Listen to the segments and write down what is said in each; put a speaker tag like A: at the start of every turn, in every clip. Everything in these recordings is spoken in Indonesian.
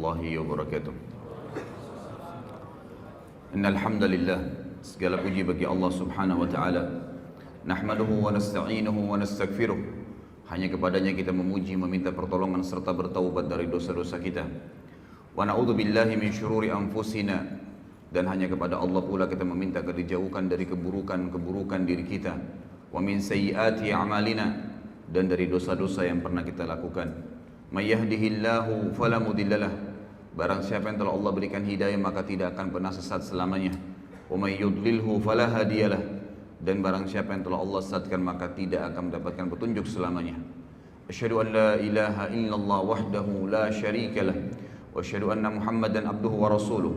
A: warahmatullahi wabarakatuh. Innal hamdalillah, segala puji bagi Allah Subhanahu wa taala. Nahmaduhu wa nasta'inuhu wa nastaghfiruh. Hanya kepadanya kita memuji, meminta pertolongan serta bertaubat dari dosa-dosa kita. Wa na'udzu billahi min syururi anfusina, dan hanya kepada Allah pula kita meminta agar dijauhkan dari keburukan-keburukan diri kita. Wa min sayyiati a'malina, dan dari dosa-dosa yang pernah kita lakukan. May yahdihillahu fala mudhillalah, barang siapa yang telah Allah berikan hidayah maka tidak akan pernah sesat selamanya. Wa may yudlilhu fala hadiyalah, dan barang siapa yang telah Allah sesatkan maka tidak akan mendapatkan petunjuk selamanya. Asyhadu an la ilaha illallah wahdahu la syarikalah, wa asyhadu anna Muhammadan abduhu wa rasuluh.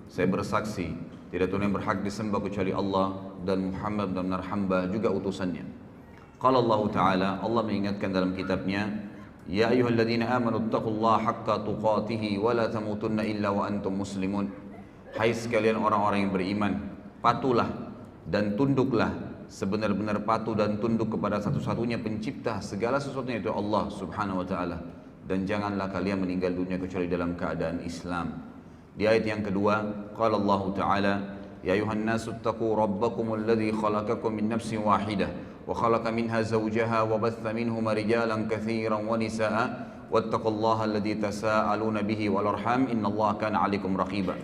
A: Saya bersaksi tidak Tuhan yang berhak disembah kecuali Allah, dan Muhammad benar-benar hamba juga utusannya. Qala Allah Ta'ala, Allah mengingatkan dalam kitabnya, Ya ayyuhalladzina amanu taqullaha haqqa tuqatih wa la tamutunna illa wa antum muslimun. Hai sekalian orang-orang yang beriman, patuhlah dan tunduklah, sebenar-benar patuh dan tunduk kepada satu-satunya pencipta segala sesuatunya, yaitu Allah Subhanahu wa taala, dan janganlah kalian meninggal dunia kecuali dalam keadaan Islam. Di ayat yang kedua, qala Allah Ta'ala, Ya ayuhan nasu taqu rabbakumul ladzi khalaqakum min nafsin wahidah وخلق منها زوجها وبث منهما رجالا كثيرا ونساء واتقوا الله الذي تساءلون به والأرحام إن الله كان عليكم رقيبا.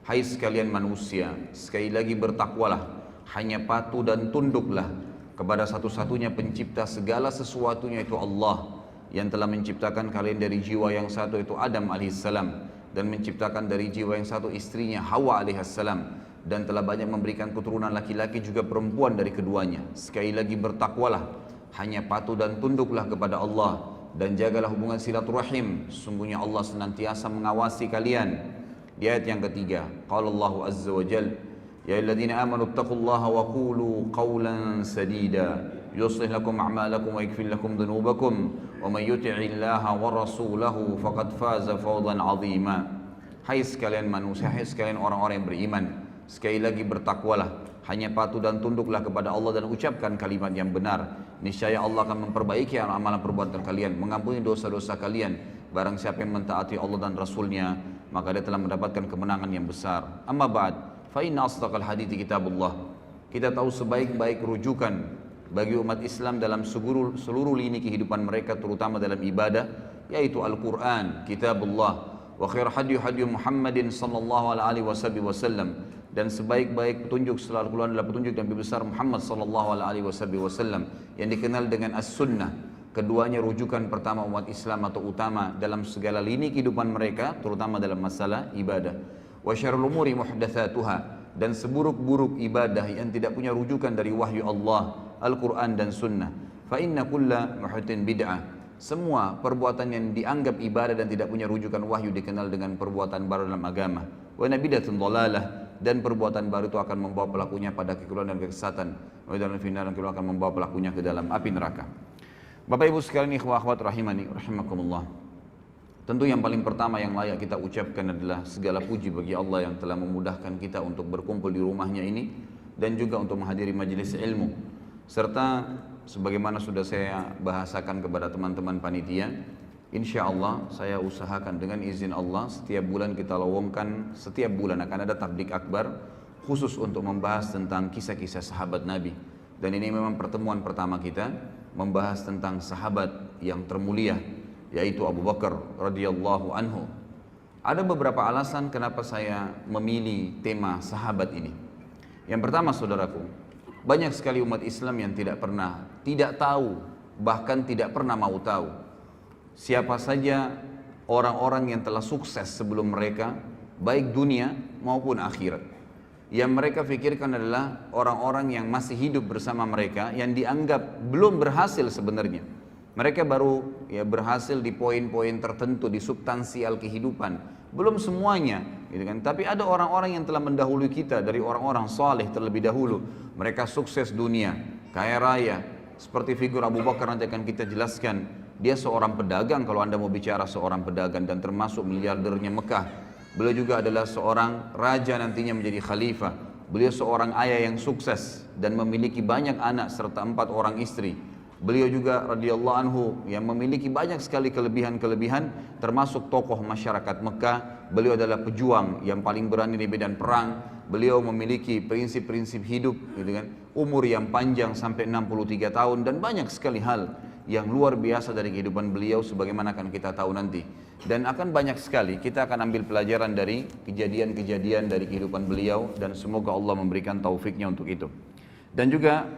A: Hai sekalian manusia, sekali lagi bertakwalah, hanya patuh dan tunduklah kepada satu-satunya pencipta segala sesuatunya, yaitu Allah, yang telah menciptakan kalian dari jiwa yang satu, yaitu Adam alaihissalam, dan menciptakan dari jiwa yang satu istrinya Hawa alaihissalam, dan telah banyak memberikan keturunan laki-laki juga perempuan dari keduanya. Sekali lagi bertakwalah, hanya patuh dan tunduklah kepada Allah, dan jagalah hubungan silaturahim, sesungguhnya Allah senantiasa mengawasi kalian. Di ayat yang ketiga, qala Allah azza wa jalla, ya ayyuhalladzina amanu taqullaha wa qulu qawlan sadida yuslih lakum a'malakum wa yaghfir lakum dhunubakum wa may yuti'illaha wa rasulahu faqad faza fawzan 'azima. Hai sekalian manusia, hai sekalian orang-orang yang beriman, sekali lagi bertakwalah, hanya patuh dan tunduklah kepada Allah dan ucapkan kalimat yang benar. Niscaya Allah akan memperbaiki amalan perbuatan kalian, mengampuni dosa-dosa kalian. Barang siapa yang mentaati Allah dan Rasulnya, maka dia telah mendapatkan kemenangan yang besar. Amma ba'd, fa inna asdaqal hadithi kitabullah. Kita tahu sebaik-baik rujukan bagi umat Islam dalam seluruh lini kehidupan mereka, terutama dalam ibadah, yaitu Al-Quran, kitabullah. Wa khair hadyu Muhammadin sallallahu alaihi wasallam, dan sebaik-baik petunjuk setelah Al-Quran adalah petunjuk Nabi besar Muhammad sallallahu alaihi wasallam yang dikenal dengan As-Sunnah. Keduanya rujukan pertama umat Islam atau utama dalam segala lini kehidupan mereka, terutama dalam masalah ibadah. Wa syarrul umuri muhdatsatuha, dan seburuk-buruk ibadah yang tidak punya rujukan dari wahyu Allah, Al-Quran dan Sunnah. Fa inna kulla muhdatsin bid'ah. Semua perbuatan yang dianggap ibadah dan tidak punya rujukan wahyu dikenal dengan perbuatan baru dalam agama. Wa nabidatun dhalalah, dan perbuatan baru itu akan membawa pelakunya pada kekeliruan dan kesesatan. Wa dalam final akan membawa pelakunya ke dalam api neraka. Bapak Ibu sekalian, ikhwah akhwat rahimani rahimakumullah. Tentu yang paling pertama yang layak kita ucapkan adalah segala puji bagi Allah yang telah memudahkan kita untuk berkumpul di rumahnya ini, dan juga untuk menghadiri majelis ilmu, serta sebagaimana sudah saya bahasakan kepada teman-teman panitia, insya Allah saya usahakan dengan izin Allah setiap bulan kita lowongkan, setiap bulan akan ada tablik akbar khusus untuk membahas tentang kisah-kisah sahabat Nabi. Dan ini memang pertemuan pertama kita membahas tentang sahabat yang termulia, yaitu Abu Bakar radhiyallahu anhu. Ada beberapa alasan kenapa saya memilih tema sahabat ini. Yang pertama, saudaraku, banyak sekali umat Islam yang tidak tahu, bahkan tidak pernah mau tahu siapa saja orang-orang yang telah sukses sebelum mereka, baik dunia maupun akhirat. Yang mereka pikirkan adalah orang-orang yang masih hidup bersama mereka, yang dianggap belum berhasil sebenarnya. Mereka baru berhasil di poin-poin tertentu, di substansial kehidupan, belum semuanya, gitu kan. Tapi ada orang-orang yang telah mendahului kita dari orang-orang saleh terlebih dahulu. Mereka sukses dunia, kaya raya, seperti figur Abu Bakar nanti akan kita jelaskan. Dia seorang pedagang, kalau Anda mau bicara seorang pedagang, dan termasuk miliardernya Mekah. Beliau juga adalah seorang raja nantinya menjadi khalifah. Beliau seorang ayah yang sukses dan memiliki banyak anak serta 4 orang istri. Beliau juga radhiyallahu anhu yang memiliki banyak sekali kelebihan-kelebihan, termasuk tokoh masyarakat Mekah. Beliau adalah pejuang yang paling berani di medan perang. Beliau memiliki prinsip-prinsip hidup, gitu kan. Umur yang panjang sampai 63 tahun dan banyak sekali hal yang luar biasa dari kehidupan beliau sebagaimana akan kita tahu nanti. Dan akan banyak sekali kita akan ambil pelajaran dari kejadian-kejadian dari kehidupan beliau dan semoga Allah memberikan taufiknya untuk itu. Dan juga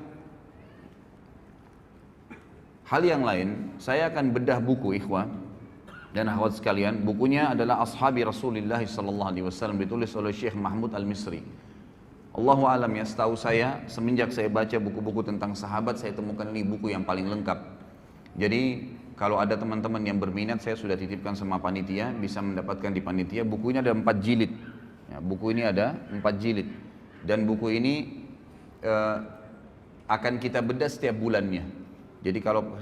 A: hal yang lain, saya akan bedah buku ikhwah dan akhwat sekalian. Bukunya adalah Ashabi Rasulullah sallallahu alaihi wasallam, ditulis oleh Syekh Mahmud Al-Misri. Allahu alam ya, setahu saya semenjak saya baca buku-buku tentang sahabat, saya temukan ini buku yang paling lengkap. Jadi kalau ada teman-teman yang berminat, saya sudah titipkan sama panitia, bisa mendapatkan di panitia. Buku ini ada 4 jilid. Ya, buku ini ada 4 jilid. Dan buku ini akan kita bedah setiap bulannya. Jadi kalau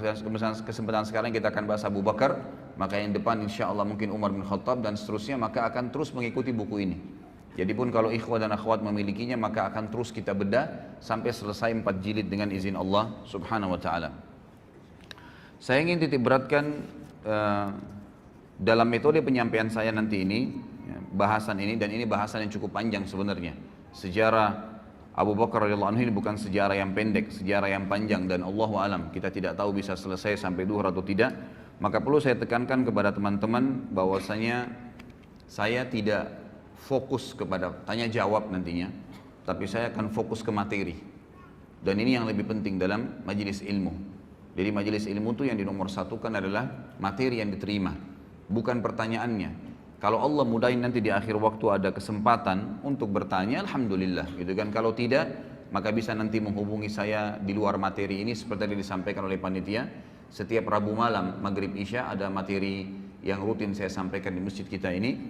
A: kesempatan sekarang kita akan bahas Abu Bakar, maka yang depan insya Allah mungkin Umar bin Khattab dan seterusnya, maka akan terus mengikuti buku ini. Jadi pun kalau ikhwah dan akhwat memilikinya, maka akan terus kita bedah sampai selesai 4 jilid dengan izin Allah subhanahu wa ta'ala. Saya ingin titik beratkan dalam metode penyampaian saya nanti ini, bahasan ini, dan ini bahasan yang cukup panjang sebenarnya. Sejarah Abu Bakar radhiyallahu anhu ini bukan sejarah yang pendek, sejarah yang panjang, dan Allahu alam kita tidak tahu bisa selesai sampai duhur atau tidak. Maka perlu saya tekankan kepada teman-teman bahwasanya saya tidak fokus kepada tanya jawab nantinya, tapi saya akan fokus ke materi. Dan ini yang lebih penting dalam majelis ilmu. Jadi majelis ilmu itu yang dinomorsatukan adalah materi yang diterima, bukan pertanyaannya. Kalau Allah mudahin nanti di akhir waktu ada kesempatan untuk bertanya, alhamdulillah, gitu kan. Kalau tidak, maka bisa nanti menghubungi saya di luar materi ini seperti yang disampaikan oleh panitia. Setiap Rabu malam maghrib isya ada materi yang rutin saya sampaikan di masjid kita ini.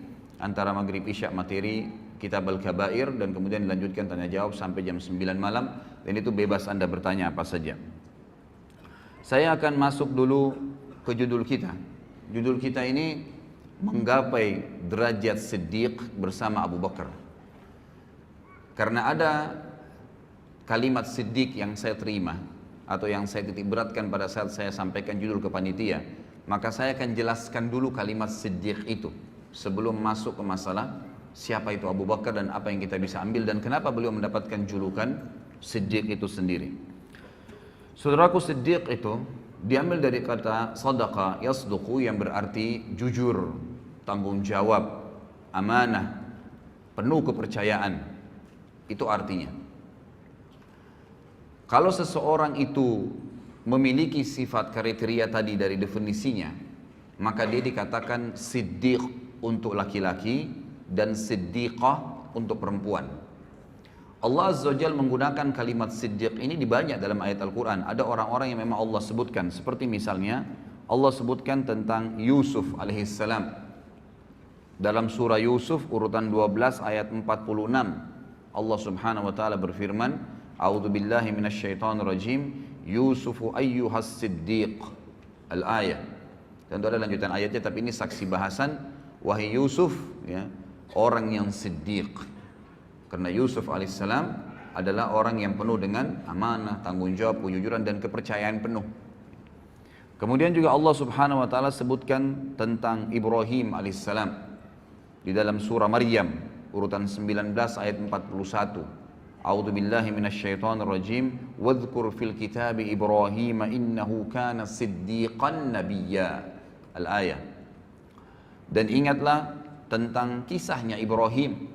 A: Antara maghrib isya materi kitab Al-Kabair dan kemudian dilanjutkan tanya jawab sampai jam 9 malam. Dan itu bebas Anda bertanya apa saja. Saya akan masuk dulu ke judul kita. Judul kita ini menggapai derajat Siddiq bersama Abu Bakar. Karena ada kalimat Siddiq yang saya terima atau yang saya titik beratkan pada saat saya sampaikan judul ke panitia, maka saya akan jelaskan dulu kalimat Siddiq itu sebelum masuk ke masalah siapa itu Abu Bakar dan apa yang kita bisa ambil dan kenapa beliau mendapatkan julukan Siddiq itu sendiri. Saudaraku, Siddiq itu diambil dari kata sadaqa yasduqu yang berarti jujur, tanggung jawab, amanah, penuh kepercayaan. Itu artinya. Kalau seseorang itu memiliki sifat kriteria tadi dari definisinya, maka dia dikatakan siddiq untuk laki-laki dan siddiqah untuk perempuan. Allah Azza wa Jalla menggunakan kalimat siddiq ini di banyak dalam ayat Al-Quran. Ada orang-orang yang memang Allah sebutkan, seperti misalnya Allah sebutkan tentang Yusuf alaihissalam dalam surah Yusuf urutan 12 ayat 46. Allah subhanahu wa ta'ala berfirman, A'udzu billahi minasyaitonir rajim, Yusufu ayyuhas siddiq. Al-ayah. Tentu ada lanjutan ayatnya, tapi ini saksi bahasan. Wahai Yusuf, ya, orang yang siddiq. Karena Yusuf alaihissalam adalah orang yang penuh dengan amanah, tanggung jawab, kejujuran dan kepercayaan penuh. Kemudian juga Allah subhanahu wa ta'ala sebutkan tentang Ibrahim alaihissalam di dalam surah Maryam urutan 19 ayat 41. A'udzu billahi minasyaitonir rajim, wadhkur fil kitabi Ibrahim innahu kana siddiqan nabiyya. Al-ayah. Dan ingatlah tentang kisahnya Ibrahim.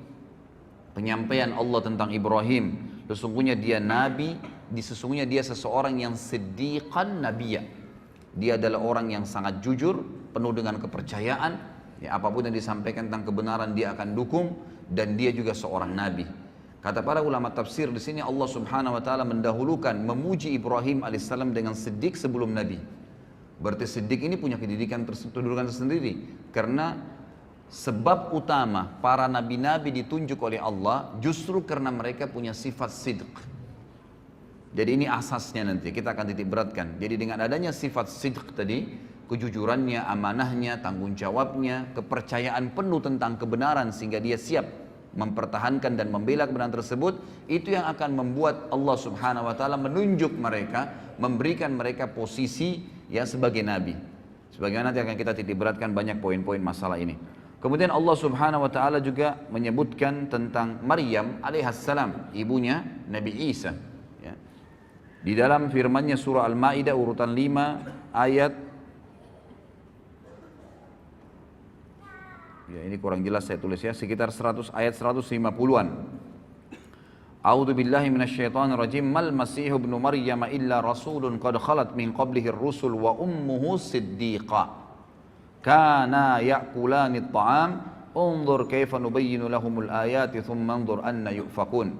A: Penyampaian Allah tentang Ibrahim, sesungguhnya dia nabi, sesungguhnya dia seseorang yang siddiqan nabiyya. Dia adalah orang yang sangat jujur, penuh dengan kepercayaan, ya, apapun yang disampaikan tentang kebenaran dia akan dukung, dan dia juga seorang nabi. Kata para ulama tafsir di sini Allah Subhanahu wa taala mendahulukan memuji Ibrahim alaihissalam dengan siddiq sebelum nabi. Berarti siddiq ini punya kedudukan tersendiri karena sebab utama para nabi-nabi ditunjuk oleh Allah justru karena mereka punya sifat sidq. Jadi ini asasnya nanti kita akan titik beratkan. Jadi dengan adanya sifat sidq tadi, kejujurannya, amanahnya, tanggung jawabnya, kepercayaan penuh tentang kebenaran sehingga dia siap mempertahankan dan membela kebenaran tersebut, itu yang akan membuat Allah Subhanahu wa taala menunjuk mereka, memberikan mereka posisi ya sebagai nabi. Sebagaimana nanti akan kita titik beratkan banyak poin-poin masalah ini. Kemudian Allah Subhanahu wa taala juga menyebutkan tentang Maryam alaihissalam, ibunya Nabi Isa. Ya. Di dalam firman-Nya surah Al-Maidah urutan 5 ayat, ya ini kurang jelas saya tulis ya, sekitar 100 ayat 150-an. A'udzu billahi minasyaitonir rajim. Mal masih ibnu Maryam illa rasulun qad khalat min qablihi ar-rusul wa ummuhu siddiqah. Kana ya'kulani at-ta'am. Unzur kaifa nubayyinu lahumul ayati thumma anzur anna yufakun.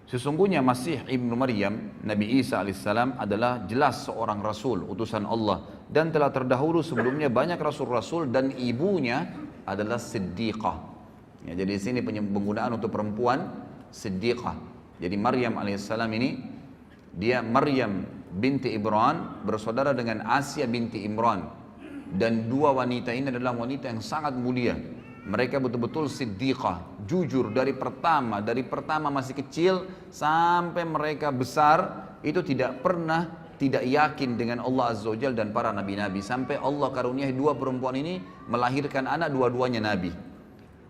A: Sesungguhnya Masih ibnu Maryam, Nabi Isa alaihissalam adalah jelas seorang rasul, utusan Allah, dan telah terdahulu sebelumnya banyak rasul-rasul, dan ibunya adalah siddiqah. Ya, jadi di sini penggunaan untuk perempuan siddiqah. Jadi Maryam alaihissalam ini, dia Maryam binti Imran bersaudara dengan Asia binti Imran, dan dua wanita ini adalah wanita yang sangat mulia. Mereka betul-betul siddiqah, jujur dari pertama masih kecil sampai mereka besar, itu tidak pernah tidak yakin dengan Allah Azza wa Jalla dan para nabi-nabi, sampai Allah karuniai dua perempuan ini melahirkan anak, dua-duanya nabi.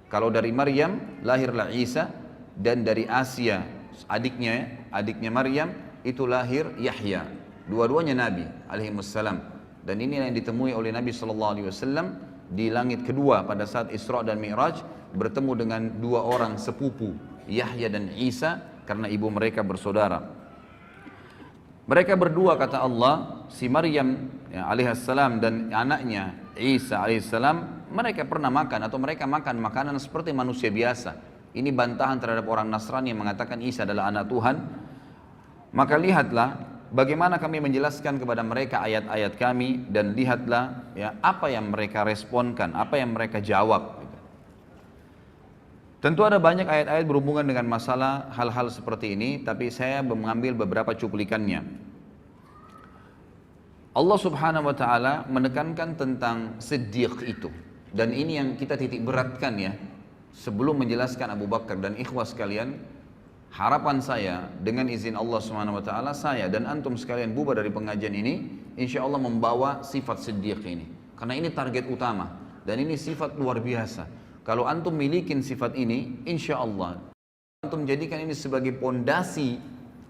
A: Kalau dari Maryam lahirlah Isa, dan dari Asia adiknya Maryam itu lahir Yahya. Dua-duanya nabi alaihi wassalam. Dan ini yang ditemui oleh Nabi sallallahu alaihi wasallam di langit kedua pada saat Isra dan Mi'raj, bertemu dengan dua orang sepupu, Yahya dan Isa, karena ibu mereka bersaudara. Mereka berdua, kata Allah, si Maryam ya, alaihissalam dan anaknya Isa alaihissalam, mereka pernah makan atau mereka makan makanan seperti manusia biasa. Ini bantahan terhadap orang Nasrani yang mengatakan Isa adalah anak Tuhan. Maka lihatlah bagaimana kami menjelaskan kepada mereka ayat-ayat kami, dan lihatlah ya apa yang mereka responkan, apa yang mereka jawab. Tentu ada banyak ayat-ayat berhubungan dengan masalah hal-hal seperti ini, tapi saya mengambil beberapa cuplikannya. Allah Subhanahu wa taala menekankan tentang siddiq itu, dan ini yang kita titik beratkan ya. Sebelum menjelaskan Abu Bakar dan ikhwas sekalian, harapan saya dengan izin Allah Subhanahu wa taala, saya dan antum sekalian bubar dari pengajian ini insya Allah membawa sifat siddiq ini, karena ini target utama dan ini sifat luar biasa. Kalau antum milikin sifat ini, insya Allah antum jadikan ini sebagai pondasi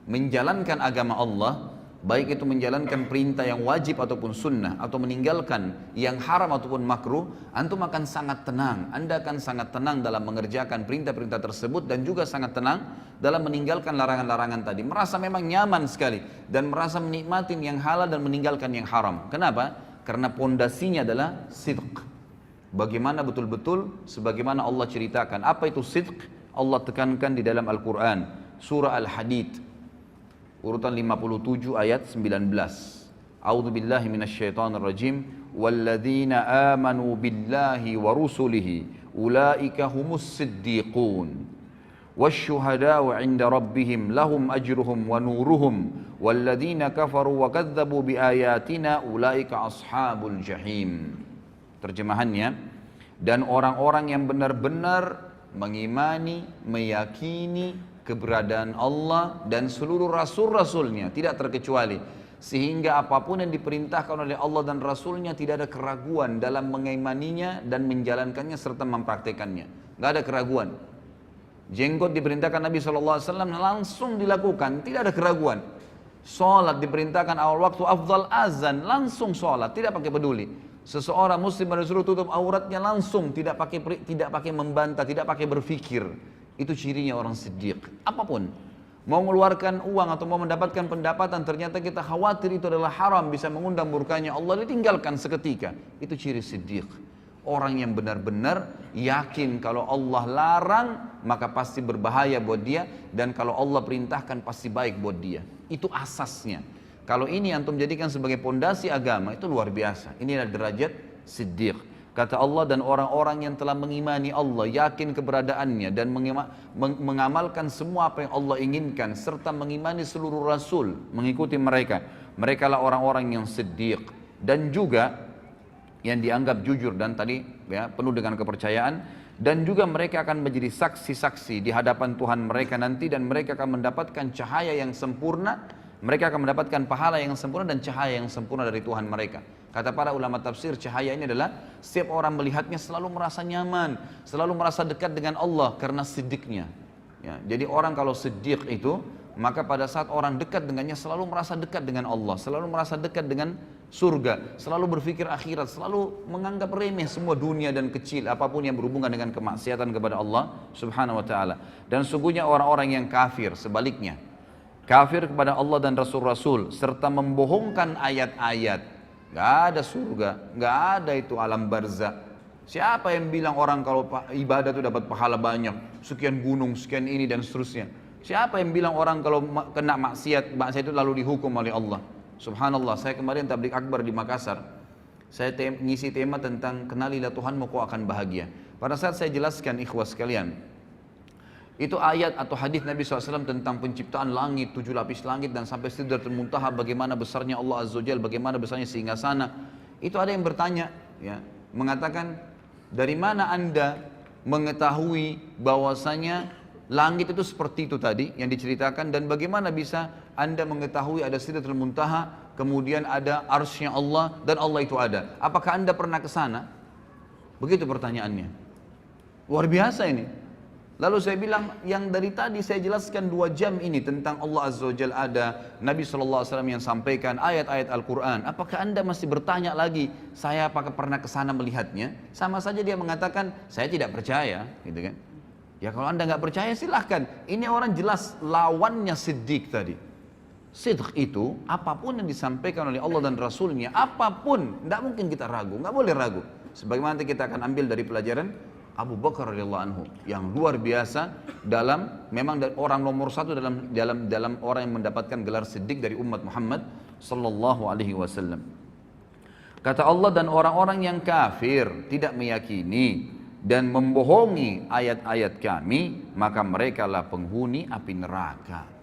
A: menjalankan agama Allah, baik itu menjalankan perintah yang wajib ataupun sunnah, atau meninggalkan yang haram ataupun makruh, antum akan sangat tenang. Anda akan sangat tenang dalam mengerjakan perintah-perintah tersebut, dan juga sangat tenang dalam meninggalkan larangan-larangan tadi. Merasa memang nyaman sekali dan merasa menikmati yang halal dan meninggalkan yang haram. Kenapa? Karena pondasinya adalah sidq. Bagaimana betul-betul sebagaimana Allah ceritakan. Apa itu sidq? Allah tekankan di dalam Al-Quran, surah Al-Hadid urutan 57 ayat 19. A'udzu billahi minasyaitonir rajim. Walladzina amanu billahi wa rusulihi ulaika humus siddiqun wasyuhada'u 'inda rabbihim lahum ajruhum wa nuruhum walladzina kafaru wa kadzdzabu biayatina ulaika ashabul jahim. Terjemahannya, dan orang-orang yang benar-benar mengimani, meyakini keberadaan Allah dan seluruh rasul-rasulnya tidak terkecuali, sehingga apapun yang diperintahkan oleh Allah dan Rasulnya tidak ada keraguan dalam mengimaninya dan menjalankannya serta mempraktekannya. Tidak ada keraguan. Jenggot diperintahkan Nabi SAW langsung dilakukan, tidak ada keraguan. Sholat diperintahkan awal waktu afdal azan, langsung sholat, tidak pakai peduli. Seseorang muslim disuruh tutup auratnya langsung, tidak pakai membantah, tidak pakai berpikir. Itu cirinya orang siddiq. Apapun, mau mengeluarkan uang atau mau mendapatkan pendapatan, ternyata kita khawatir itu adalah haram, bisa mengundang murkanya Allah, ditinggalkan seketika. Itu ciri siddiq. Orang yang benar-benar yakin kalau Allah larang maka pasti berbahaya buat dia, dan kalau Allah perintahkan pasti baik buat dia. Itu asasnya. Kalau ini antum jadikan sebagai pondasi agama, itu luar biasa. Inilah derajat siddiq. Kata Allah, dan orang-orang yang telah mengimani Allah, yakin keberadaannya, dan mengamalkan semua apa yang Allah inginkan, serta mengimani seluruh Rasul, mengikuti mereka. Mereka lah orang-orang yang siddiq, dan juga yang dianggap jujur, dan tadi ya, penuh dengan kepercayaan. Dan juga mereka akan menjadi saksi-saksi di hadapan Tuhan mereka nanti, dan mereka akan mendapatkan cahaya yang sempurna, mereka akan mendapatkan pahala yang sempurna dan cahaya yang sempurna dari Tuhan mereka. Kata para ulama tafsir, cahaya ini adalah setiap orang melihatnya selalu merasa nyaman, selalu merasa dekat dengan Allah karena siddiqnya. Ya, jadi orang kalau siddiq itu, maka pada saat orang dekat dengannya selalu merasa dekat dengan Allah, selalu merasa dekat dengan surga, selalu berpikir akhirat, selalu menganggap remeh semua dunia dan kecil apapun yang berhubungan dengan kemaksiatan kepada Allah Subhanahu wa taala. Dan sungguhnya orang-orang yang kafir sebaliknya, kafir kepada Allah dan Rasul-Rasul serta membohongkan ayat-ayat. Gak ada surga, gak ada itu alam barzah. Siapa yang bilang orang kalau ibadah itu dapat pahala banyak, sekian gunung, sekian ini dan seterusnya? Siapa yang bilang orang kalau kena maksiat itu lalu dihukum oleh Allah? Subhanallah, saya kemarin tabligh akbar di Makassar. Saya ngisi tema tentang kenalilah Tuhanmu kau akan bahagia. Pada saat saya jelaskan ikhwas sekalian, itu ayat atau hadis Nabi SAW tentang penciptaan langit, 7 lapis langit dan sampai Sidratul Muntaha, bagaimana besarnya Allah Azza wa Jalla, bagaimana besarnya singgasana. Itu ada yang bertanya, ya, mengatakan, dari mana Anda mengetahui bahwasanya langit itu seperti itu tadi yang diceritakan, dan bagaimana bisa Anda mengetahui ada Sidratul Muntaha, kemudian ada arsy-Nya Allah dan Allah itu ada? Apakah Anda pernah ke sana? Begitu pertanyaannya. Luar biasa ini. Lalu saya bilang, yang dari tadi saya jelaskan 2 jam ini tentang Allah Azza wa Jalla ada, Nabi SAW yang sampaikan, ayat-ayat Al-Quran. Apakah Anda masih bertanya lagi, saya apakah pernah ke sana melihatnya? Sama saja dia mengatakan, saya tidak percaya, gitu kan? Ya kalau Anda nggak percaya silahkan. Ini orang jelas lawannya siddiq tadi. Sidq itu apapun yang disampaikan oleh Allah dan Rasulnya, apapun, tidak mungkin kita ragu, nggak boleh ragu. Sebagaimana nanti kita akan ambil dari pelajaran Abu Bakar radhiyallahu anhu yang luar biasa dalam, memang orang nomor 1 dalam orang yang mendapatkan gelar siddiq dari umat Muhammad sallallahu alaihi wasallam. Kata Allah, dan orang-orang yang kafir tidak meyakini dan membohongi ayat-ayat kami, maka merekalah penghuni api neraka.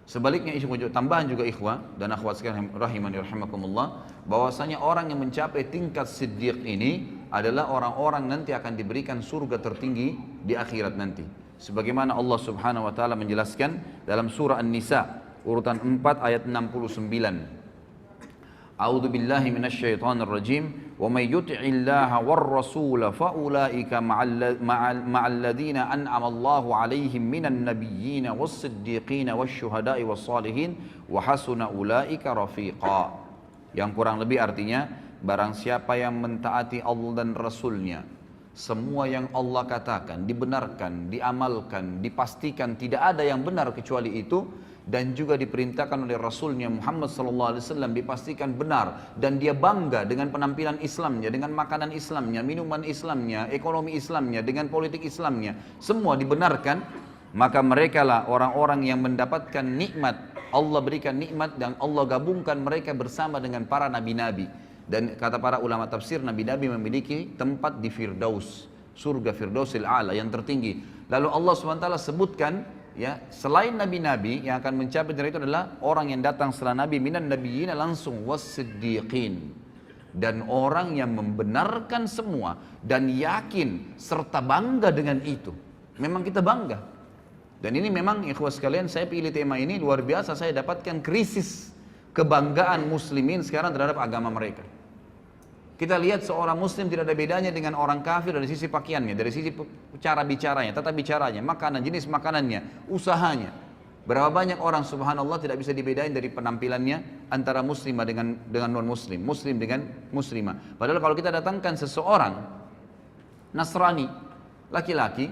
A: Sebaliknya, tambahan juga ikhwah dan akhwat sekalian rahimani rahimakumullah, bahwasanya orang yang mencapai tingkat siddiq ini adalah orang-orang nanti akan diberikan surga tertinggi di akhirat nanti. Sebagaimana Allah Subhanahu wa taala menjelaskan dalam surah An-Nisa urutan 4 ayat 69. A'udzu billahi minasyaitonir rajim. Wa may yuti'illaha war-rasul fa ulaika ma'al ladzina an'ama Allahu 'alaihim minan nabiyyin was-siddiqin wasyuhada'i was-shalihin wa hasuna ulaika rafiqa. Yang kurang lebih artinya, barang siapa yang mentaati Allah dan Rasulnya, semua yang Allah katakan dibenarkan, diamalkan, dipastikan tidak ada yang benar kecuali itu, dan juga diperintahkan oleh Rasulnya Muhammad SAW dipastikan benar, dan dia bangga dengan penampilan Islamnya, dengan makanan Islamnya, minuman Islamnya, ekonomi Islamnya, dengan politik Islamnya, semua dibenarkan, maka mereka lah orang-orang yang mendapatkan nikmat. Allah berikan nikmat dan Allah gabungkan mereka bersama dengan para nabi-nabi. Dan kata para ulama tafsir, nabi-nabi memiliki tempat di Firdaus, surga Firdausil A'la yang tertinggi. Lalu Allah SWT sebutkan, ya, selain nabi-nabi yang akan mencapai dari itu adalah orang yang datang setelah nabi, minan nabiyyin langsung was-siddiqin, dan orang yang membenarkan semua dan yakin serta bangga dengan itu. Memang kita bangga. Dan ini memang ikhwas sekalian, saya pilih tema ini luar biasa, saya dapatkan krisis kebanggaan muslimin sekarang terhadap agama mereka. Kita lihat seorang muslim tidak ada bedanya dengan orang kafir dari sisi pakaiannya, dari sisi cara bicaranya, tata bicaranya, makanan, jenis makanannya, usahanya. Berapa banyak orang subhanallah tidak bisa dibedain dari penampilannya antara muslimah dengan non muslim, muslim dengan muslimah. Padahal kalau kita datangkan seseorang Nasrani, laki-laki,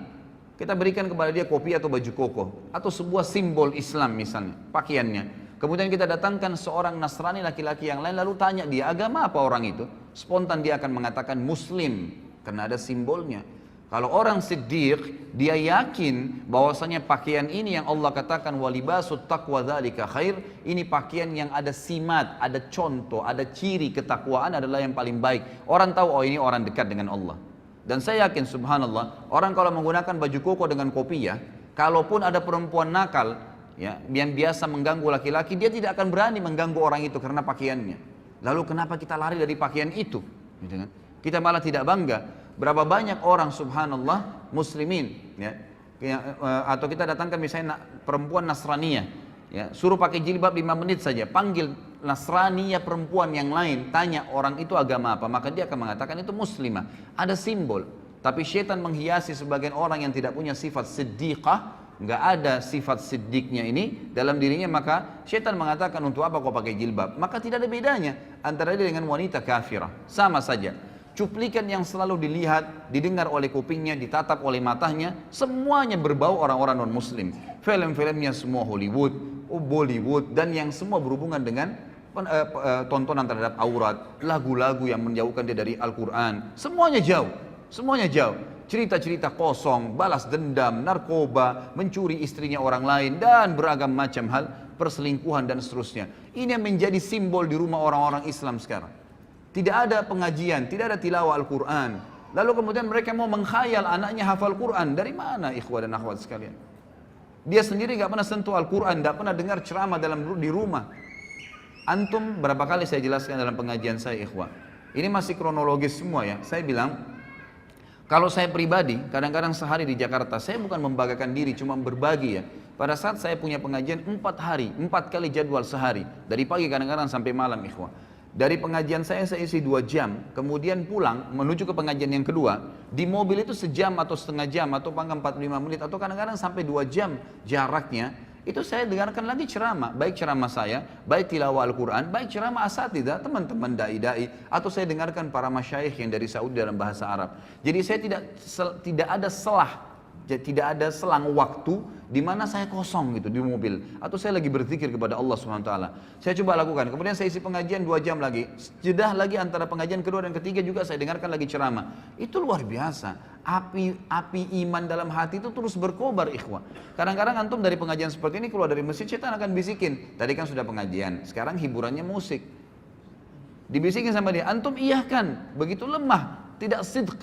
A: kita berikan kepada dia kopi atau baju koko atau sebuah simbol Islam misalnya, pakaiannya. Kemudian kita datangkan seorang Nasrani laki-laki yang lain, lalu tanya dia agama apa orang itu, spontan dia akan mengatakan Muslim karena ada simbolnya. Kalau orang siddiq, dia yakin bahwasanya pakaian ini yang Allah katakan walibasut taqwa dzalika khair, ini pakaian yang ada simat, ada contoh, ada ciri ketakwaan adalah yang paling baik. Orang tahu, oh ini orang dekat dengan Allah. Dan saya yakin subhanallah, orang kalau menggunakan baju koko dengan kopiah, kalaupun ada perempuan nakal, ya, yang biasa mengganggu laki-laki, dia tidak akan berani mengganggu orang itu karena pakaiannya. Lalu kenapa kita lari dari pakaian itu? Gitu kan? Kita malah tidak bangga. Berapa banyak orang subhanallah muslimin ya, atau kita datangkan misalnya perempuan Nasraniyah ya, suruh pakai jilbab 5 menit saja, panggil Nasraniyah perempuan yang lain, tanya orang itu agama apa, maka dia akan mengatakan itu muslimah, ada simbol. Tapi syaitan menghiasi sebagian orang yang tidak punya sifat siddiqah, nggak ada sifat siddiqnya ini dalam dirinya, maka syaitan mengatakan untuk apa kau pakai jilbab, maka tidak ada bedanya antara dia dengan wanita kafirah, sama saja. Cuplikan yang selalu dilihat, didengar oleh kupingnya, ditatap oleh matanya, semuanya berbau orang-orang non-muslim. Film-filmnya semua Hollywood, Bollywood, dan yang semua berhubungan dengan tontonan terhadap aurat, lagu-lagu yang menjauhkan dia dari Al-Quran, semuanya jauh, semuanya jauh. Cerita-cerita kosong, balas dendam, narkoba, mencuri istrinya orang lain, dan beragam macam hal, perselingkuhan dan seterusnya. Ini yang menjadi simbol di rumah orang-orang Islam sekarang. Tidak ada pengajian, tidak ada tilawah Al-Quran. Lalu kemudian mereka mau mengkhayal anaknya hafal Quran. Dari mana ikhwah dan akhwat sekalian? Dia sendiri gak pernah sentuh Al-Quran, gak pernah dengar ceramah di rumah. Antum berapa kali saya jelaskan dalam pengajian saya ikhwah. Ini masih kronologis semua ya. Saya bilang, kalau saya pribadi, kadang-kadang sehari di Jakarta, saya bukan membanggakan diri, cuma berbagi ya. Pada saat saya punya pengajian 4 hari, 4 kali jadwal sehari. Dari pagi kadang-kadang sampai malam ikhwah. Dari pengajian saya isi 2 jam, kemudian pulang menuju ke pengajian yang kedua. Di mobil itu sejam atau setengah jam, atau bahkan 45 menit, atau kadang-kadang sampai 2 jam jaraknya. Itu saya dengarkan lagi ceramah, baik ceramah saya, baik tilawah Al-Quran, baik ceramah asatidzah, teman-teman da'i-da'i, atau saya dengarkan para masyayikh yang dari Saudi dalam bahasa Arab. Jadi saya tidak ada selah, tidak ada selang waktu di mana saya kosong gitu di mobil, atau saya lagi berzikir kepada Allah Subhanahu wa taala. Saya coba lakukan. Kemudian saya isi pengajian 2 jam lagi. Jedah lagi antara pengajian kedua dan ketiga juga saya dengarkan lagi ceramah. Itu luar biasa. Api iman dalam hati itu terus berkobar ikhwah. Kadang-kadang antum dari pengajian seperti ini keluar dari masjid, setan akan bisikin. Tadi kan sudah pengajian, sekarang hiburannya musik. Dibisikin sama dia, antum iyahkan, begitu lemah, tidak sidq.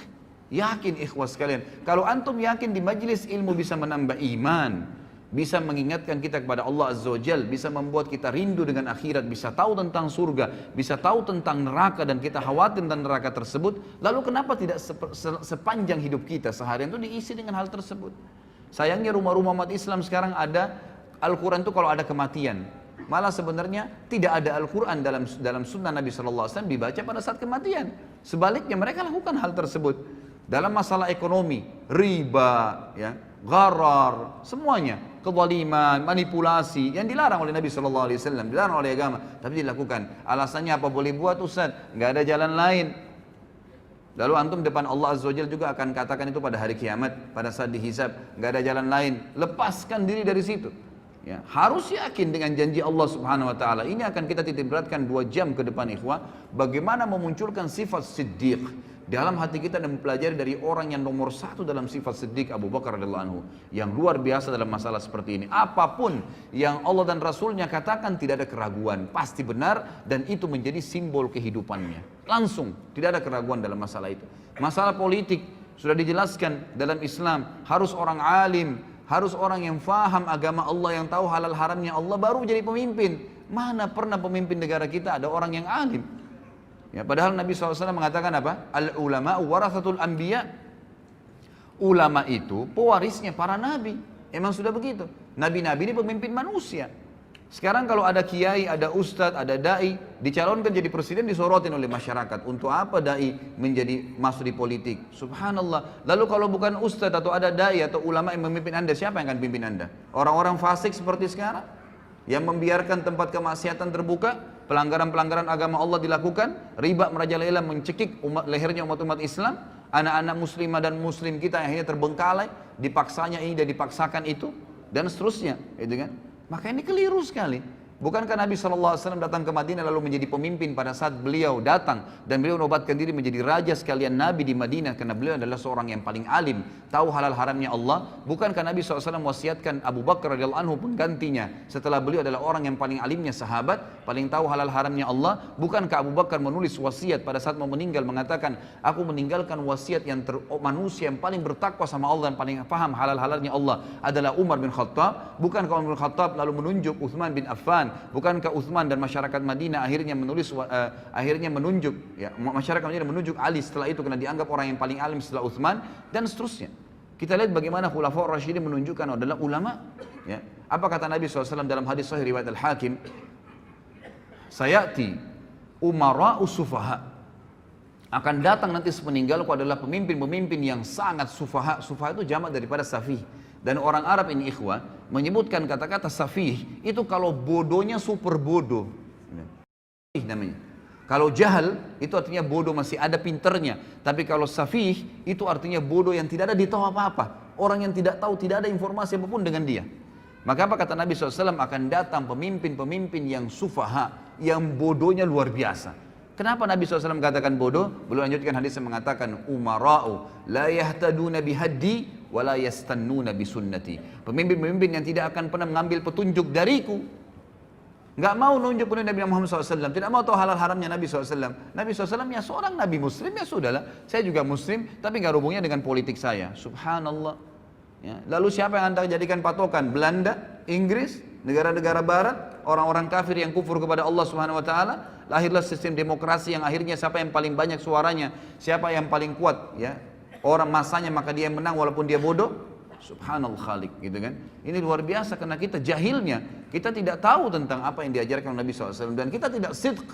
A: Yakin ikhwas sekalian, kalau antum yakin di majlis ilmu bisa menambah iman, bisa mengingatkan kita kepada Allah Azza wa Jal, bisa membuat kita rindu dengan akhirat, bisa tahu tentang surga, bisa tahu tentang neraka dan kita khawatir tentang neraka tersebut, lalu kenapa tidak sepanjang hidup kita seharian itu diisi dengan hal tersebut? Sayangnya rumah-rumah umat Islam sekarang ada Al-Quran itu kalau ada kematian, malah sebenarnya tidak ada Al-Quran dalam sunnah Nabi SAW dibaca pada saat kematian. Sebaliknya mereka lakukan hal tersebut. Dalam masalah ekonomi, riba, ya, gharar, semuanya, kezaliman, manipulasi yang dilarang oleh Nabi SAW, dilarang oleh agama, tapi dilakukan. Alasannya apa boleh buat Ustaz? Nggak ada jalan lain. Lalu antum depan Allah Azza wa Jalla juga akan katakan itu pada hari kiamat, pada saat dihisab, nggak ada jalan lain. Lepaskan diri dari situ. Ya, harus yakin dengan janji Allah Subhanahu wa taala. Ini akan kita titik beratkan 2 jam ke depan ikhwah, bagaimana memunculkan sifat siddiq dalam hati kita dan mempelajari dari orang yang nomor 1 dalam sifat siddiq, Abu Bakar radhiyallahu anhu, yang luar biasa dalam masalah seperti ini. Apapun yang Allah dan Rasulnya katakan tidak ada keraguan, pasti benar, dan itu menjadi simbol kehidupannya. Langsung, tidak ada keraguan dalam masalah itu. Masalah politik sudah dijelaskan dalam Islam, harus orang alim, harus orang yang faham agama Allah, yang tahu halal haramnya Allah, baru jadi pemimpin. Mana pernah pemimpin negara kita ada orang yang alim? Ya, padahal Nabi SAW mengatakan apa? Al-ulama warathatul anbiya. Ulama itu pewarisnya para nabi. Emang sudah begitu. Nabi-nabi ini pemimpin manusia. Sekarang kalau ada kiai, ada ustadz, ada da'i, dicalonkan jadi presiden, disorotin oleh masyarakat. Untuk apa da'i masuk di politik? Subhanallah. Lalu kalau bukan ustadz atau ada da'i atau ulama yang memimpin anda, siapa yang akan pimpin anda? Orang-orang fasik seperti sekarang? Yang membiarkan tempat kemaksiatan terbuka, pelanggaran-pelanggaran agama Allah dilakukan, riba merajalela mencekik lehernya umat-umat Islam, anak-anak muslimah dan muslim kita yang akhirnya terbengkalai, dipaksanya ini dan dipaksakan itu, dan seterusnya, gitu kan? Maka ini keliru sekali. Bukankah Nabi SAW datang ke Madinah lalu menjadi pemimpin pada saat beliau datang dan beliau menobatkan diri menjadi raja sekalian Nabi di Madinah karena beliau adalah seorang yang paling alim, tahu halal haramnya Allah? Bukankah Nabi SAW wasiatkan Abu Bakar radhiyallahu anhu penggantinya setelah beliau adalah orang yang paling alimnya sahabat, paling tahu halal haramnya Allah? Bukankah Abu Bakar menulis wasiat pada saat mau meninggal mengatakan, aku meninggalkan wasiat yang manusia yang paling bertakwa sama Allah dan paling paham halal halalnya Allah adalah Umar bin Khattab? Bukankah Umar bin Khattab lalu menunjuk Uthman bin Affan bukankah Uthman dan masyarakat Madinah akhirnya menunjuk, ya, masyarakat Madinah menunjuk Ali setelah itu karena dianggap orang yang paling alim setelah Uthman, dan seterusnya. Kita lihat bagaimana Khulafaur Rasyidin menunjukkan adalah ulama. Ya. Apa kata Nabi SAW dalam hadis sahih riwayat Al-Hakim? Sayati umara'u sufaha. Akan datang nanti sepeninggalku adalah pemimpin-pemimpin yang sangat sufaha. Sufaha itu jamak daripada safih. Dan orang Arab ini ikhwah menyebutkan kata-kata safih itu kalau bodohnya super bodoh. Namanya. Kalau jahal itu artinya bodoh masih ada pinternya. Tapi kalau safih itu artinya bodoh yang tidak ada di tahu apa-apa. Orang yang tidak tahu, tidak ada informasi apapun dengan dia. Maka apa kata Nabi SAW, akan datang pemimpin-pemimpin yang sufaha, yang bodohnya luar biasa. Kenapa Nabi SAW katakan bodoh? Beliau lanjutkan hadis yang mengatakan, umara'u la yahtaduna bihaddi wa la yastannuna bisunnati. Pemimpin-pemimpin yang tidak akan pernah mengambil petunjuk dariku. Nggak mau nunjuk petunjuk Nabi Muhammad SAW, tidak mau tahu halal haramnya Nabi SAW. Nabi SAW ya seorang Nabi Muslim, ya sudahlah. Saya juga Muslim, tapi nggak hubungnya dengan politik saya. Subhanallah. Ya. Lalu siapa yang Anda jadikan patokan? Belanda, Inggris, negara-negara barat, orang-orang kafir yang kufur kepada Allah Subhanahu wa taala. Lahirlah sistem demokrasi yang akhirnya siapa yang paling banyak suaranya, siapa yang paling kuat, ya. Orang masanya maka dia yang menang walaupun dia bodoh. Subhanallah khalik, gitu kan. Ini luar biasa karena kita jahilnya, kita tidak tahu tentang apa yang diajarkan Nabi SAW dan kita tidak sidq,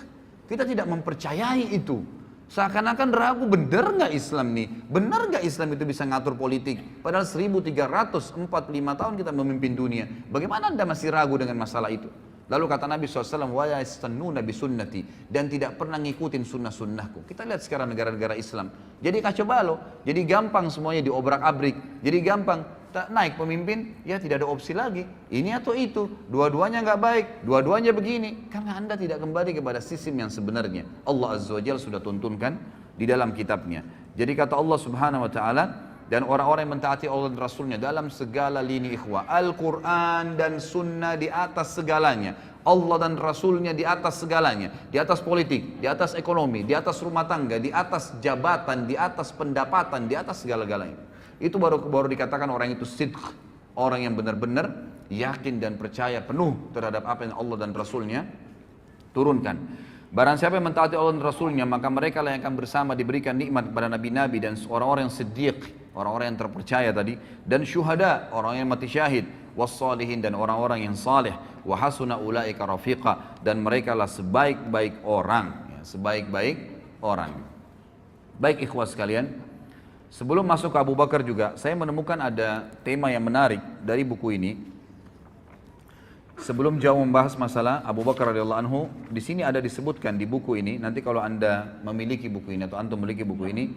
A: kita tidak mempercayai itu. Seakan-akan ragu, benar nggak Islam nih? Benar nggak Islam itu bisa ngatur politik? Padahal 1345 tahun kita memimpin dunia. Bagaimana Anda masih ragu dengan masalah itu? Lalu kata Nabi SAW, wa yastannuna bisunnati, dan tidak pernah ngikutin sunnah-sunnahku. Kita lihat sekarang negara-negara Islam. Jadi kacau balau, jadi gampang semuanya diobrak-abrik, jadi gampang naik pemimpin, ya tidak ada opsi lagi. Ini atau itu, dua-duanya nggak baik, dua-duanya begini. Karena Anda tidak kembali kepada sistem yang sebenarnya. Allah Azza wa Jalla sudah tuntunkan di dalam kitabnya. Jadi kata Allah Subhanahu wa Ta'ala, dan orang-orang yang mentaati Allah dan Rasulnya dalam segala lini ikhwah. Al-Quran dan Sunnah di atas segalanya. Allah dan Rasulnya di atas segalanya. Di atas politik, di atas ekonomi, di atas rumah tangga, di atas jabatan, di atas pendapatan, di atas segala-galanya. Itu baru dikatakan orang itu sidq. Orang yang benar-benar yakin dan percaya penuh terhadap apa yang Allah dan Rasulnya turunkan. Barang siapa yang mentaati Allah dan Rasulnya, maka mereka lah yang akan bersama diberikan nikmat kepada Nabi-Nabi dan orang-orang yang siddiq, orang-orang yang terpercaya tadi, dan syuhada, orang yang mati syahid, wassalihin, dan orang-orang yang saleh, wa hasuna ulaika rafiqa, dan mereka lah sebaik-baik orang, ya, sebaik-baik orang. Baik ikhwas sekalian, sebelum masuk ke Abu Bakar juga, saya menemukan ada tema yang menarik dari buku ini. Sebelum jauh membahas masalah Abu Bakar radhiyallahu anhu, di sini ada disebutkan di buku ini. Nanti kalau Anda memiliki buku ini atau antum memiliki buku ini,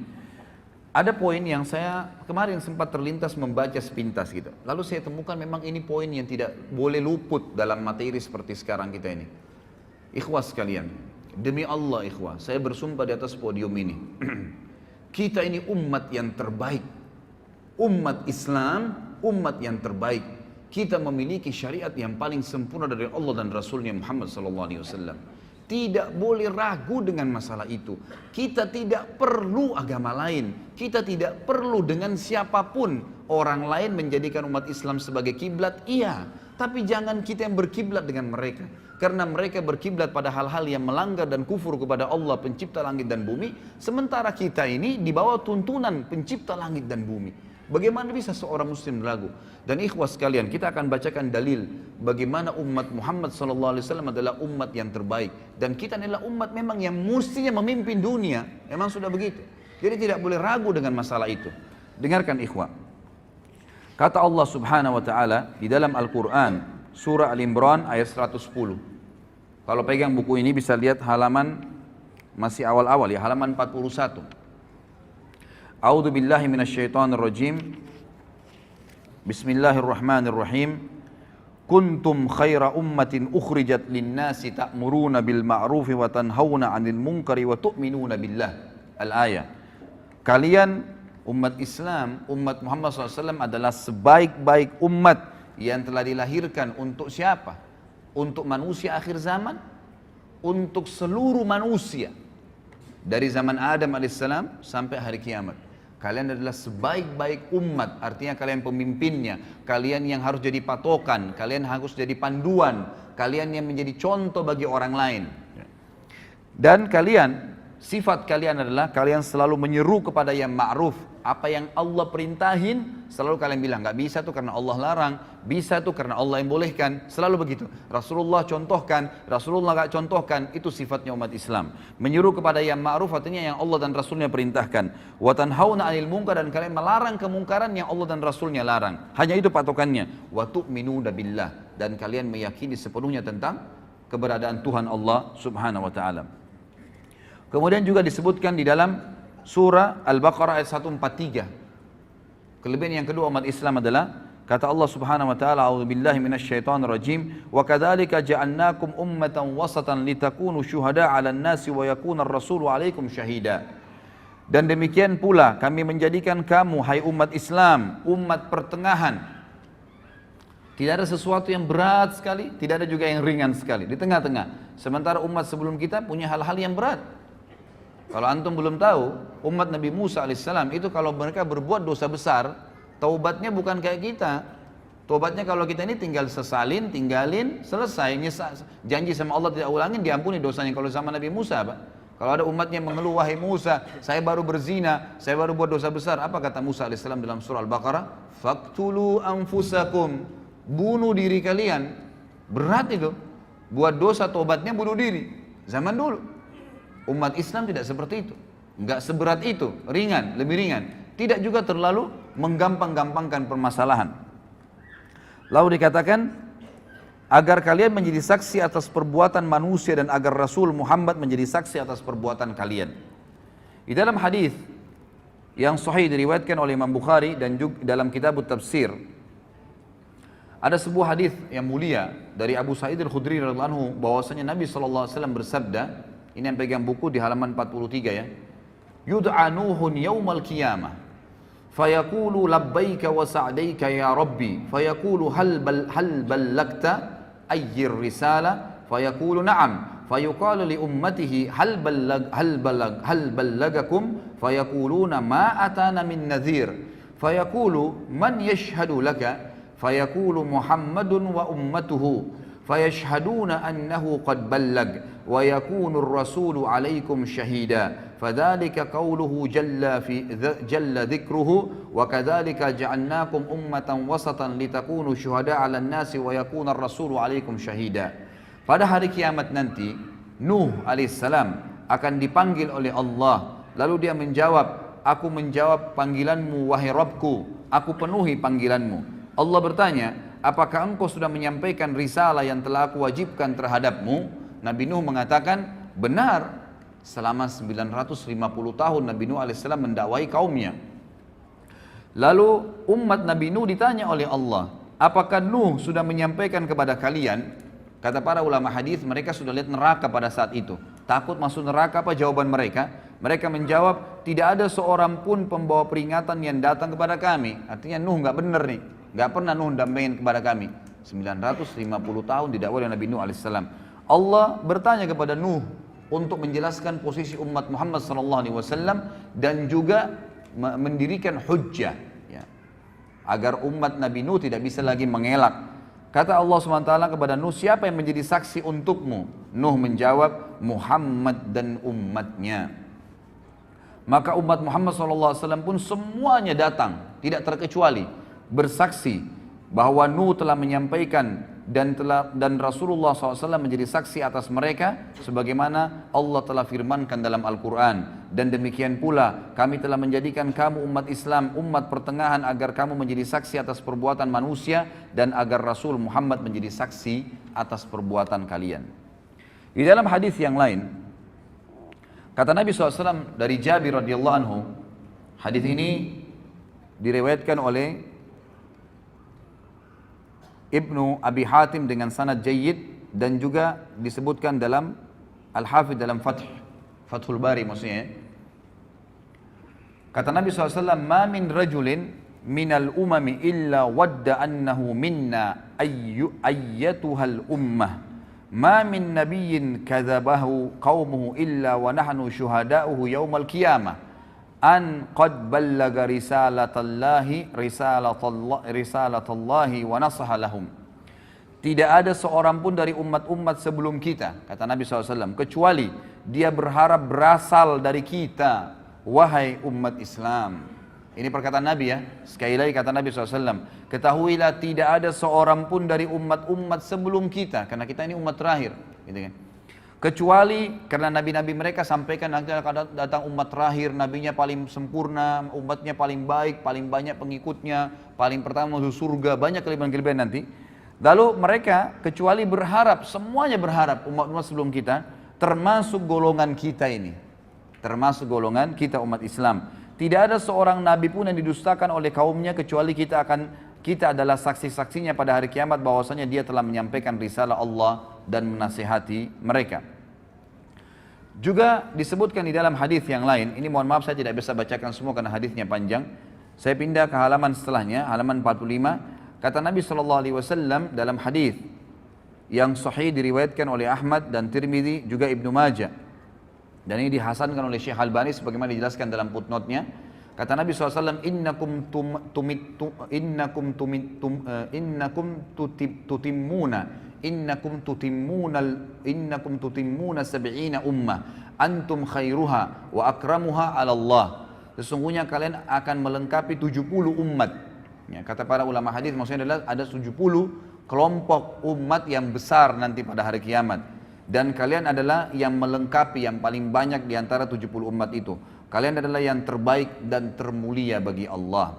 A: ada poin yang saya kemarin sempat terlintas membaca sepintas gitu. Lalu saya temukan memang ini poin yang tidak boleh luput dalam materi seperti sekarang kita ini. Ikhwah sekalian, demi Allah ikhwah, saya bersumpah di atas podium ini. Kita ini umat yang terbaik. Umat Islam, umat yang terbaik. Kita memiliki syariat yang paling sempurna dari Allah dan Rasulnya Muhammad SAW. Tidak boleh ragu dengan masalah itu. Kita tidak perlu agama lain. Kita tidak perlu dengan siapapun. Orang lain menjadikan umat Islam sebagai kiblat, iya. Tapi jangan kita yang berkiblat dengan mereka. Karena mereka berkiblat pada hal-hal yang melanggar dan kufur kepada Allah pencipta langit dan bumi. Sementara kita ini di bawah tuntunan pencipta langit dan bumi. Bagaimana bisa seorang muslim ragu? Dan ikhwah sekalian, kita akan bacakan dalil bagaimana umat Muhammad SAW adalah umat yang terbaik. Dan kita adalah umat memang yang mestinya memimpin dunia. Memang sudah begitu. Jadi tidak boleh ragu dengan masalah itu. Dengarkan ikhwah. Kata Allah Subhanahu wa Ta'ala di dalam Al-Quran, surah Al-Imran ayat 110. Kalau pegang buku ini bisa lihat halaman masih awal-awal ya, halaman 41. A'udzu billahi minasyaitonir rajim. Bismillahirrahmanirrahim. Kuntum khaira ummatin ukhrijat lin-nasi ta'muruna bil ma'rufi wa tanhauna 'anil munkari wa tu'minuna billah. Al-ayah. Kalian umat Islam, umat Muhammad SAW adalah sebaik-baik umat yang telah dilahirkan untuk siapa? Untuk manusia akhir zaman, untuk seluruh manusia dari zaman Adam alaihissalam sampai hari kiamat. Kalian adalah sebaik-baik umat, artinya kalian pemimpinnya, kalian yang harus jadi patokan, kalian harus jadi panduan, kalian yang menjadi contoh bagi orang lain. Dan kalian, sifat kalian adalah kalian selalu menyeru kepada yang ma'ruf. Apa yang Allah perintahin, selalu kalian bilang, nggak bisa tuh karena Allah larang, bisa tuh karena Allah yang bolehkan, selalu begitu. Rasulullah contohkan, Rasulullah nggak contohkan, itu sifatnya umat Islam. Menyeru kepada yang ma'ruf artinya yang Allah dan Rasulnya perintahkan. Wa tanhauna 'anil munkar, dan kalian melarang kemungkaran yang Allah dan Rasulnya larang. Hanya itu patokannya. Wa tu'minuna billah, dan kalian meyakini sepenuhnya tentang keberadaan Tuhan Allah Subhanahu wa taala. Kemudian juga disebutkan di dalam surah Al-Baqarah ayat 143. Kelebihan yang kedua umat Islam adalah kata Allah Subhanahu wa taala, a'udzubillahi minasyaitonir rajim, wa kadzalika ja'alnakum ummatan wasatan litakunu syuhada'a 'alan nasi wa yakuna ar-rasulu 'alaikum syahida. Dan demikian pula kami menjadikan kamu hai umat Islam umat pertengahan. Tidak ada sesuatu yang berat sekali, tidak ada juga yang ringan sekali, di tengah-tengah. Sementara umat sebelum kita punya hal-hal yang berat. Kalau antum belum tahu, umat Nabi Musa alaihissalam itu kalau mereka berbuat dosa besar, taubatnya bukan kayak kita. Taubatnya kalau kita ini tinggal sesalin, tinggalin, selesai. Janji sama Allah tidak ulangin, diampuni dosanya. Kalau sama Nabi Musa, Pak. Kalau ada umatnya mengeluh, wahai Musa, saya baru berzina, saya baru buat dosa besar. Apa kata Musa alaihissalam dalam surah Al-Baqarah? Faqtulu anfusakum, bunuh diri kalian. Berat itu. Buat dosa taubatnya bunuh diri. Zaman dulu. Umat Islam tidak seperti itu, enggak seberat itu, ringan, lebih ringan. Tidak juga terlalu menggampang-gampangkan permasalahan. Lalu dikatakan, agar kalian menjadi saksi atas perbuatan manusia dan agar Rasul Muhammad menjadi saksi atas perbuatan kalian. Di dalam hadis yang sahih diriwayatkan oleh Imam Bukhari dan juga dalam kitab Tafsir, ada sebuah hadis yang mulia dari Abu Sa'id Al-Khudri radhiyallahu anhu bahwasanya Nabi SAW bersabda, ini yang pegang buku di halaman 43 ya. Yud'a Nuhun yaumal qiyamah fayaqulu labbaika wa sa'daika ya rabbi fayaqulu hal ballagta ayyir risala fayaqulu na'am fayuqalu li ummatihi hal ballagakum fayaquluna ma atana min nadhir fayaqulu man yashhadu laka fayaqulu Muhammadun wa ummatuhu fayashhaduna annahu qad ballag wa yakunu ar-rasulu 'alaikum syahida fadzalika qawluhu jalla dzikruhu wa kadzalika ja'alnakum ummatan wasatan litakunu syuhada'a 'alan nasi wa yakuna ar-rasulu 'alaikum syahida. Pada hari kiamat nanti Nuh alaihissalam akan dipanggil oleh Allah, lalu dia menjawab, aku menjawab panggilanmu wahai Rabbku, aku penuhi panggilanmu. Allah bertanya, apakah engkau sudah menyampaikan risalah yang telah aku wajibkan terhadapmu? Nabi Nuh mengatakan, benar. Selama 950 tahun Nabi Nuh alaihissalam mendakwai kaumnya. Lalu umat Nabi Nuh ditanya oleh Allah, apakah Nuh sudah menyampaikan kepada kalian? Kata para ulama hadis, mereka sudah lihat neraka pada saat itu. Takut masuk neraka, apa jawaban mereka? Mereka menjawab, tidak ada seorang pun pembawa peringatan yang datang kepada kami. Artinya Nuh nggak benar nih. Nggak pernah Nuh dampingin kepada kami. 950 tahun didakwai oleh Nabi Nuh alaihissalam. Allah bertanya kepada Nuh untuk menjelaskan posisi umat Muhammad SAW dan juga mendirikan hujjah ya, agar umat Nabi Nuh tidak bisa lagi mengelak. Kata Allah SWT kepada Nuh, siapa yang menjadi saksi untukmu? Nuh menjawab, Muhammad dan umatnya. Maka umat Muhammad SAW pun semuanya datang, tidak terkecuali, bersaksi bahwa Nuh telah menyampaikan dan Rasulullah SAW menjadi saksi atas mereka sebagaimana Allah telah firmankan dalam Al-Quran. Dan demikian pula kami telah menjadikan kamu umat Islam, umat pertengahan agar kamu menjadi saksi atas perbuatan manusia dan agar Rasul Muhammad menjadi saksi atas perbuatan kalian. Di dalam hadis yang lain kata Nabi SAW dari Jabir radhiyallahu anhu, hadis ini diriwayatkan oleh Ibnu Abi Hatim dengan sanad jayyid dan juga disebutkan dalam Al-Hafidh dalam Fathul Bari maksudnya. Kata Nabi SAW, ma min rajulin minal umami illa wadda annahu minna ayyatuhal ummah ma min nabiyyin kadzabahu qaumuhu illa wa nahnu syuhada'uhu yaumal qiyamah an qad ballaga risalatallahi wa nasaha lahum. Tidak ada seorang pun dari umat-umat sebelum kita, kata Nabi SAW, kecuali dia berharap berasal dari kita, wahai umat Islam. Ini perkataan Nabi ya. Sekali lagi kata Nabi SAW, ketahuilah tidak ada seorang pun dari umat-umat sebelum kita, karena kita ini umat terakhir, gitu kan. Kecuali karena nabi-nabi mereka sampaikan nanti akan datang umat terakhir, nabinya paling sempurna, umatnya paling baik, paling banyak pengikutnya, paling pertama masuk surga, banyak kelebihan-kelebihan nanti. Lalu mereka kecuali berharap, semuanya berharap umat-umat sebelum kita, termasuk golongan kita ini. Termasuk golongan kita umat Islam. Tidak ada seorang nabi pun yang didustakan oleh kaumnya kecuali kita adalah saksi-saksinya pada hari kiamat bahwasanya dia telah menyampaikan risalah Allah dan menasihati mereka. Juga disebutkan di dalam hadis yang lain, ini mohon maaf saya tidak bisa bacakan semua karena hadisnya panjang. Saya pindah ke halaman setelahnya, halaman 45. Kata Nabi SAW dalam hadis yang sahih diriwayatkan oleh Ahmad dan Tirmidzi juga Ibnu Majah. Dan ini dihasankan oleh Syekh Albani sebagaimana dijelaskan dalam footnote-nya. Kata Nabi SAW, innakum tutimmuna sab'ina ummah antum khairuha wa akramuha 'ala Allah. Sesungguhnya kalian akan melengkapi 70 umat. Ya, kata para ulama hadis maksudnya adalah ada 70 kelompok umat yang besar nanti pada hari kiamat. Dan kalian adalah yang melengkapi yang paling banyak di antara 70 umat itu. Kalian adalah yang terbaik dan termulia bagi Allah.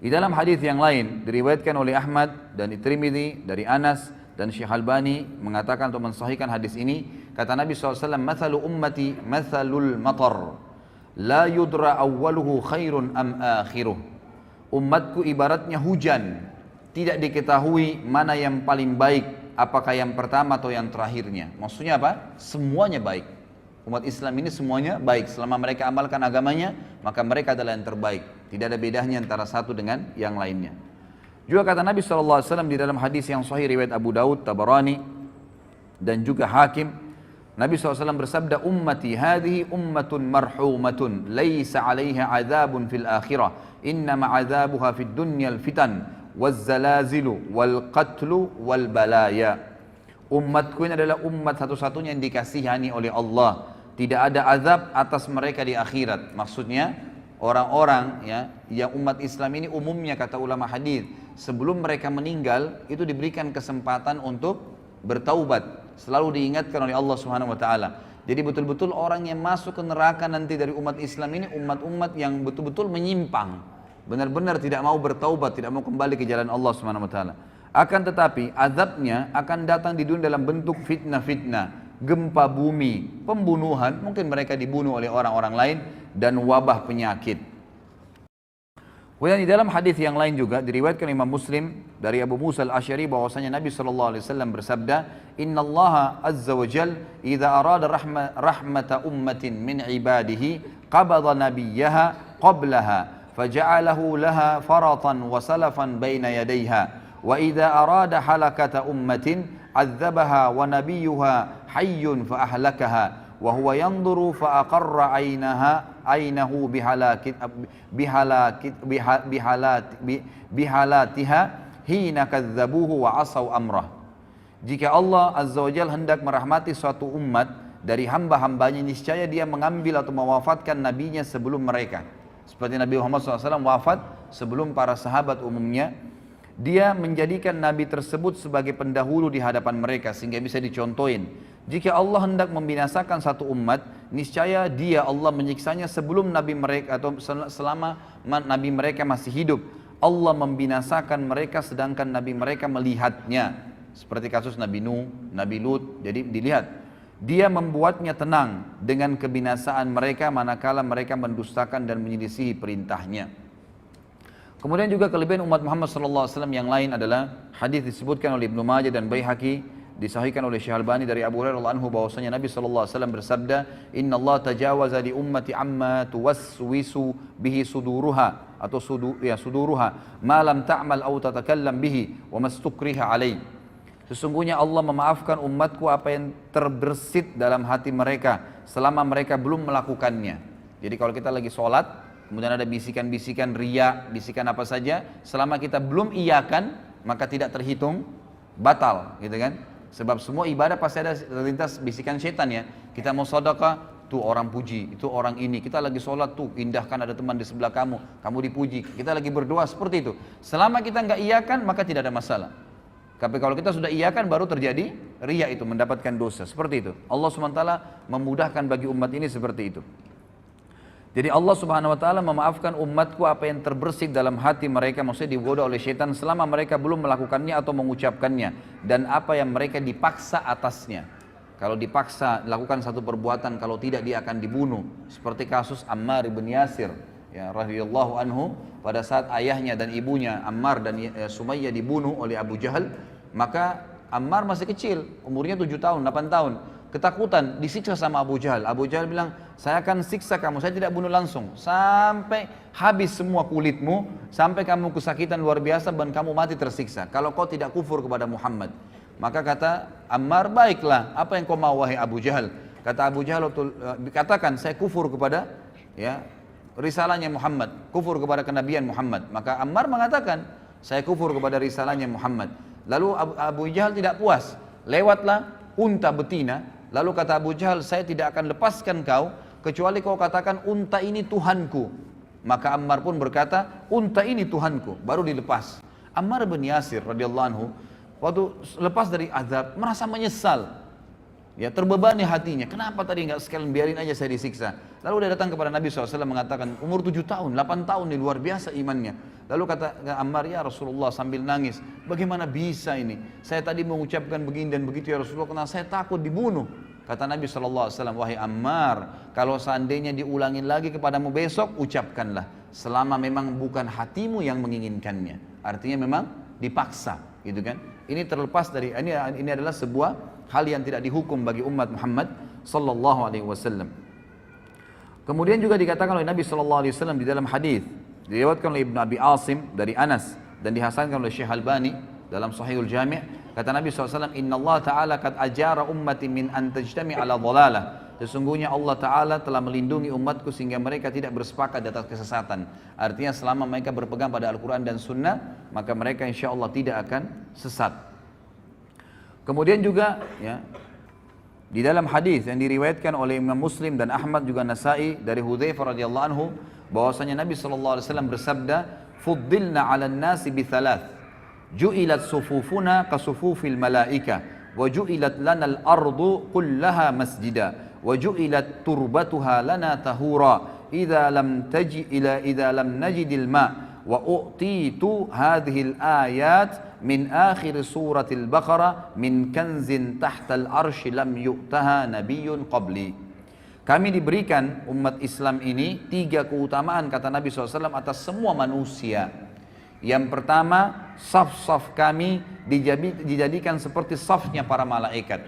A: Di dalam hadis yang lain diriwayatkan oleh Ahmad dan Tirmidzi dari Anas dan Syekh Albani mengatakan untuk mensahihkan hadis ini, kata Nabi SAW, mathalu ummati mathalul matar la yudra awwaluhu khairun am akhiruh. Umatku ibaratnya hujan, tidak diketahui mana yang paling baik, apakah yang pertama atau yang terakhirnya. Maksudnya apa? Semuanya baik. Umat Islam ini semuanya baik. Selama mereka amalkan agamanya, maka mereka adalah yang terbaik. Tidak ada bedanya antara satu dengan yang lainnya. Juga kata Nabi SAW di dalam hadis yang sahih riwayat Abu Daud, Tabarani dan juga Hakim, Nabi SAW bersabda, ummati hadhihi ummatun marhumatun laysa 'alaiha 'adzabun fil akhirah innama 'adzabuha fid dunyal fitan wazzalazilu wal qatlu wal balaya. Umatku ini adalah umat satu-satunya yang dikasihani oleh Allah. Tidak ada azab atas mereka di akhirat. Maksudnya orang-orang ya yang umat Islam ini umumnya kata ulama hadis sebelum mereka meninggal itu diberikan kesempatan untuk bertaubat. Selalu diingatkan oleh Allah Subhanahu wa taala. Jadi betul-betul orang yang masuk ke neraka nanti dari umat Islam ini umat-umat yang betul-betul menyimpang. Benar-benar tidak mau bertaubat, tidak mau kembali ke jalan Allah Subhanahu wa taala. Akan tetapi azabnya akan datang di dunia dalam bentuk fitnah-fitnah, gempa bumi, pembunuhan, mungkin mereka dibunuh oleh orang-orang lain dan wabah penyakit. Kemudian di dalam hadis yang lain juga diriwayatkan Imam Muslim dari Abu Musa al-Asy'ari bahwasanya Nabi SAW bersabda, Inna Allah azza wa jal idza arada rahmata ummatin min ibadihi qabada nabiyyaha qablaha faja'alahu laha faratan wa salafan baina yadayha wa idza arada halakata ummatin azzabaha wa nabiyyuha hayyun fa ahlakaha wa huwa yanzuru fa aqarra ainahu bihalatiha hina kadzabuhu wa asaw amrah. Jika Allah azza wajalla hendak merahmati suatu umat dari hamba-hambanya, niscaya dia mengambil atau mewafatkan nabinya sebelum mereka. Seperti Nabi Muhammad SAW wafat sebelum para sahabat umumnya, dia menjadikan nabi tersebut sebagai pendahulu di hadapan mereka sehingga bisa dicontohin. Jika Allah hendak membinasakan satu umat, niscaya dia Allah menyiksanya sebelum nabi mereka atau selama nabi mereka masih hidup. Allah membinasakan mereka sedangkan nabi mereka melihatnya. Seperti kasus Nabi Nuh, Nabi Lut, jadi dilihat. Dia membuatnya tenang dengan kebinasaan mereka manakala mereka mendustakan dan menyelisihi perintahnya. Kemudian juga kelebihan umat Muhammad SAW yang lain adalah hadis disebutkan oleh Ibnu Majah dan Baihaqi, disahihkan oleh Syekh Albani dari Abu Hurairah radhiyallahu anhu bahwasanya Nabi SAW bersabda, Inna Allah tajawaza li ummati amma tuwaswisu bihi suduruha atau suduruha ma lam ta'mal aw tatakallam bihi wa mastukriha alaih. Sesungguhnya Allah memaafkan umatku apa yang terbersit dalam hati mereka selama mereka belum melakukannya. Jadi kalau kita lagi sholat, kemudian ada bisikan-bisikan riya, bisikan apa saja, selama kita belum iyakan, maka tidak terhitung batal, gitu kan? Sebab semua ibadah pasti ada terlintas bisikan setan ya. Kita mau sedekah, tuh orang puji, itu orang ini. Kita lagi sholat tuh, indahkan ada teman di sebelah kamu, kamu dipuji. Kita lagi berdoa seperti itu. Selama kita nggak iyakan, maka tidak ada masalah. Tapi kalau kita sudah iyakan, baru terjadi riya itu, mendapatkan dosa. Seperti itu. Allah SWT memudahkan bagi umat ini seperti itu. Jadi Allah Subhanahu Wa Taala memaafkan umatku apa yang terbersih dalam hati mereka, maksudnya digoda oleh syaitan selama mereka belum melakukannya atau mengucapkannya, dan apa yang mereka dipaksa atasnya. Kalau dipaksa lakukan satu perbuatan, kalau tidak dia akan dibunuh. Seperti kasus Ammar ibn Yasir, ya radhiyallahu anhu, pada saat ayahnya dan ibunya Ammar dan Sumayyah dibunuh oleh Abu Jahal, maka Ammar masih kecil, umurnya 7 tahun, 8 tahun. Ketakutan, disiksa sama Abu Jahal. Abu Jahal bilang, saya akan siksa kamu, saya tidak bunuh langsung. Sampai habis semua kulitmu, sampai kamu kesakitan luar biasa dan kamu mati tersiksa. Kalau kau tidak kufur kepada Muhammad. Maka kata Ammar, baiklah, apa yang kau mau wahai Abu Jahal? Kata Abu Jahal, katakan saya kufur kepada ya risalahnya Muhammad, kufur kepada kenabian Muhammad. Maka Ammar mengatakan, saya kufur kepada risalahnya Muhammad. Lalu Abu Jahal tidak puas, lewatlah unta betina. Lalu kata Abu Jahal, saya tidak akan lepaskan kau kecuali kau katakan unta ini Tuhanku. Maka Ammar pun berkata, unta ini Tuhanku, baru dilepas. Ammar bin Yasir radhiyallahu anhu waktu lepas dari azab merasa menyesal, ya terbebani hatinya. Kenapa tadi nggak sekalian biarin aja saya disiksa? Lalu dia datang kepada Nabi SAW mengatakan, umur 7 tahun, 8 tahun ini luar biasa imannya. Lalu kata Ammar, ya Rasulullah sambil nangis, bagaimana bisa ini? Saya tadi mengucapkan begini dan begitu ya Rasulullah, karena saya takut dibunuh. Kata Nabi SAW, wahai Ammar, kalau seandainya diulangin lagi kepadamu besok, ucapkanlah. Selama memang bukan hatimu yang menginginkannya. Artinya memang dipaksa, gitu kan? Ini terlepas dari, ini adalah sebuah hal yang tidak dihukum bagi umat Muhammad sallallahu alaihi wasallam. Kemudian juga dikatakan oleh Nabi sallallahu alaihi wasallam di dalam hadis diriwayatkan oleh Ibnu Abi Asim dari Anas dan dihasankan oleh Syekh Albani dalam Sahihul Jami', kata Nabi SAW, Inna Allah Ta'ala kad ajara ummati min an tajtami ala dhalalah. Sesungguhnya Allah Ta'ala telah melindungi umatku sehingga mereka tidak bersepakat di atas kesesatan. Artinya selama mereka berpegang pada Al-Quran dan Sunnah, maka mereka insya Allah tidak akan sesat. Kemudian juga ya, di dalam hadis yang diriwayatkan oleh Imam Muslim dan Ahmad juga Nasai dari Hudzaifah radhiyallahu anhu, bahwasanya Nabi SAW bersabda, fuddilna 'alan nasi bi thalath. Ju'ilat sufufuna ka sufufil malaika wa ju'ilat lana al-ardu kullaha masjida wa ju'ilat turbatuha lana tahura idza lam najidil ma wa u'titu hadhihi al-ayat min akhir suratil Baqarah min kanzin tahtal arshi lam yu'taha nabiyyun qabli. Kami diberikan umat Islam ini 3 keutamaan kata Nabi SAW atas semua manusia. Yang pertama, saf-saf kami dijadikan seperti safnya para malaikat.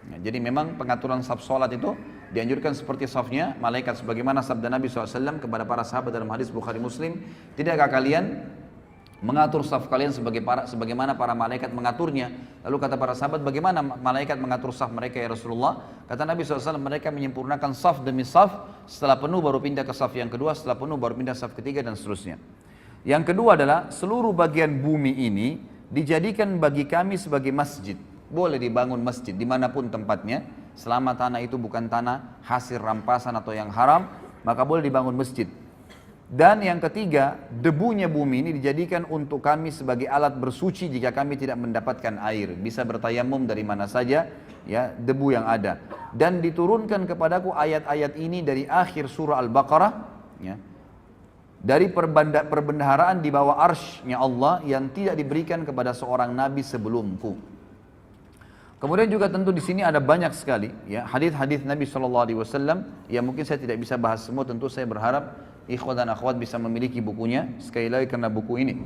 A: Nah, jadi memang pengaturan saf solat itu dianjurkan seperti safnya malaikat. Sebagaimana sabda Nabi SAW kepada para sahabat dalam hadis Bukhari Muslim, tidakkah kalian mengatur saf kalian sebagaimana para malaikat mengaturnya? Lalu kata para sahabat, bagaimana malaikat mengatur saf mereka ya Rasulullah? Kata Nabi SAW, mereka menyempurnakan saf demi saf, setelah penuh baru pindah ke saf yang kedua, setelah penuh baru pindah saf ketiga dan seterusnya. Yang kedua adalah seluruh bagian bumi ini dijadikan bagi kami sebagai masjid. Boleh dibangun masjid dimanapun tempatnya, selama tanah itu bukan tanah hasil rampasan atau yang haram, maka boleh dibangun masjid. Dan yang ketiga, debunya bumi ini dijadikan untuk kami sebagai alat bersuci jika kami tidak mendapatkan air. Bisa bertayamum dari mana saja, ya debu yang ada. Dan diturunkan kepadaku ayat-ayat ini dari akhir surah Al-Baqarah, ya, dari perbendaharaan di bawah arsy-Nya Allah yang tidak diberikan kepada seorang nabi sebelumku. Kemudian juga tentu di sini ada banyak sekali ya hadis-hadis Nabi SAW yang mungkin saya tidak bisa bahas semua. Tentu saya berharap ikhwan dan akhwat bisa memiliki bukunya. Sekali lagi karena buku ini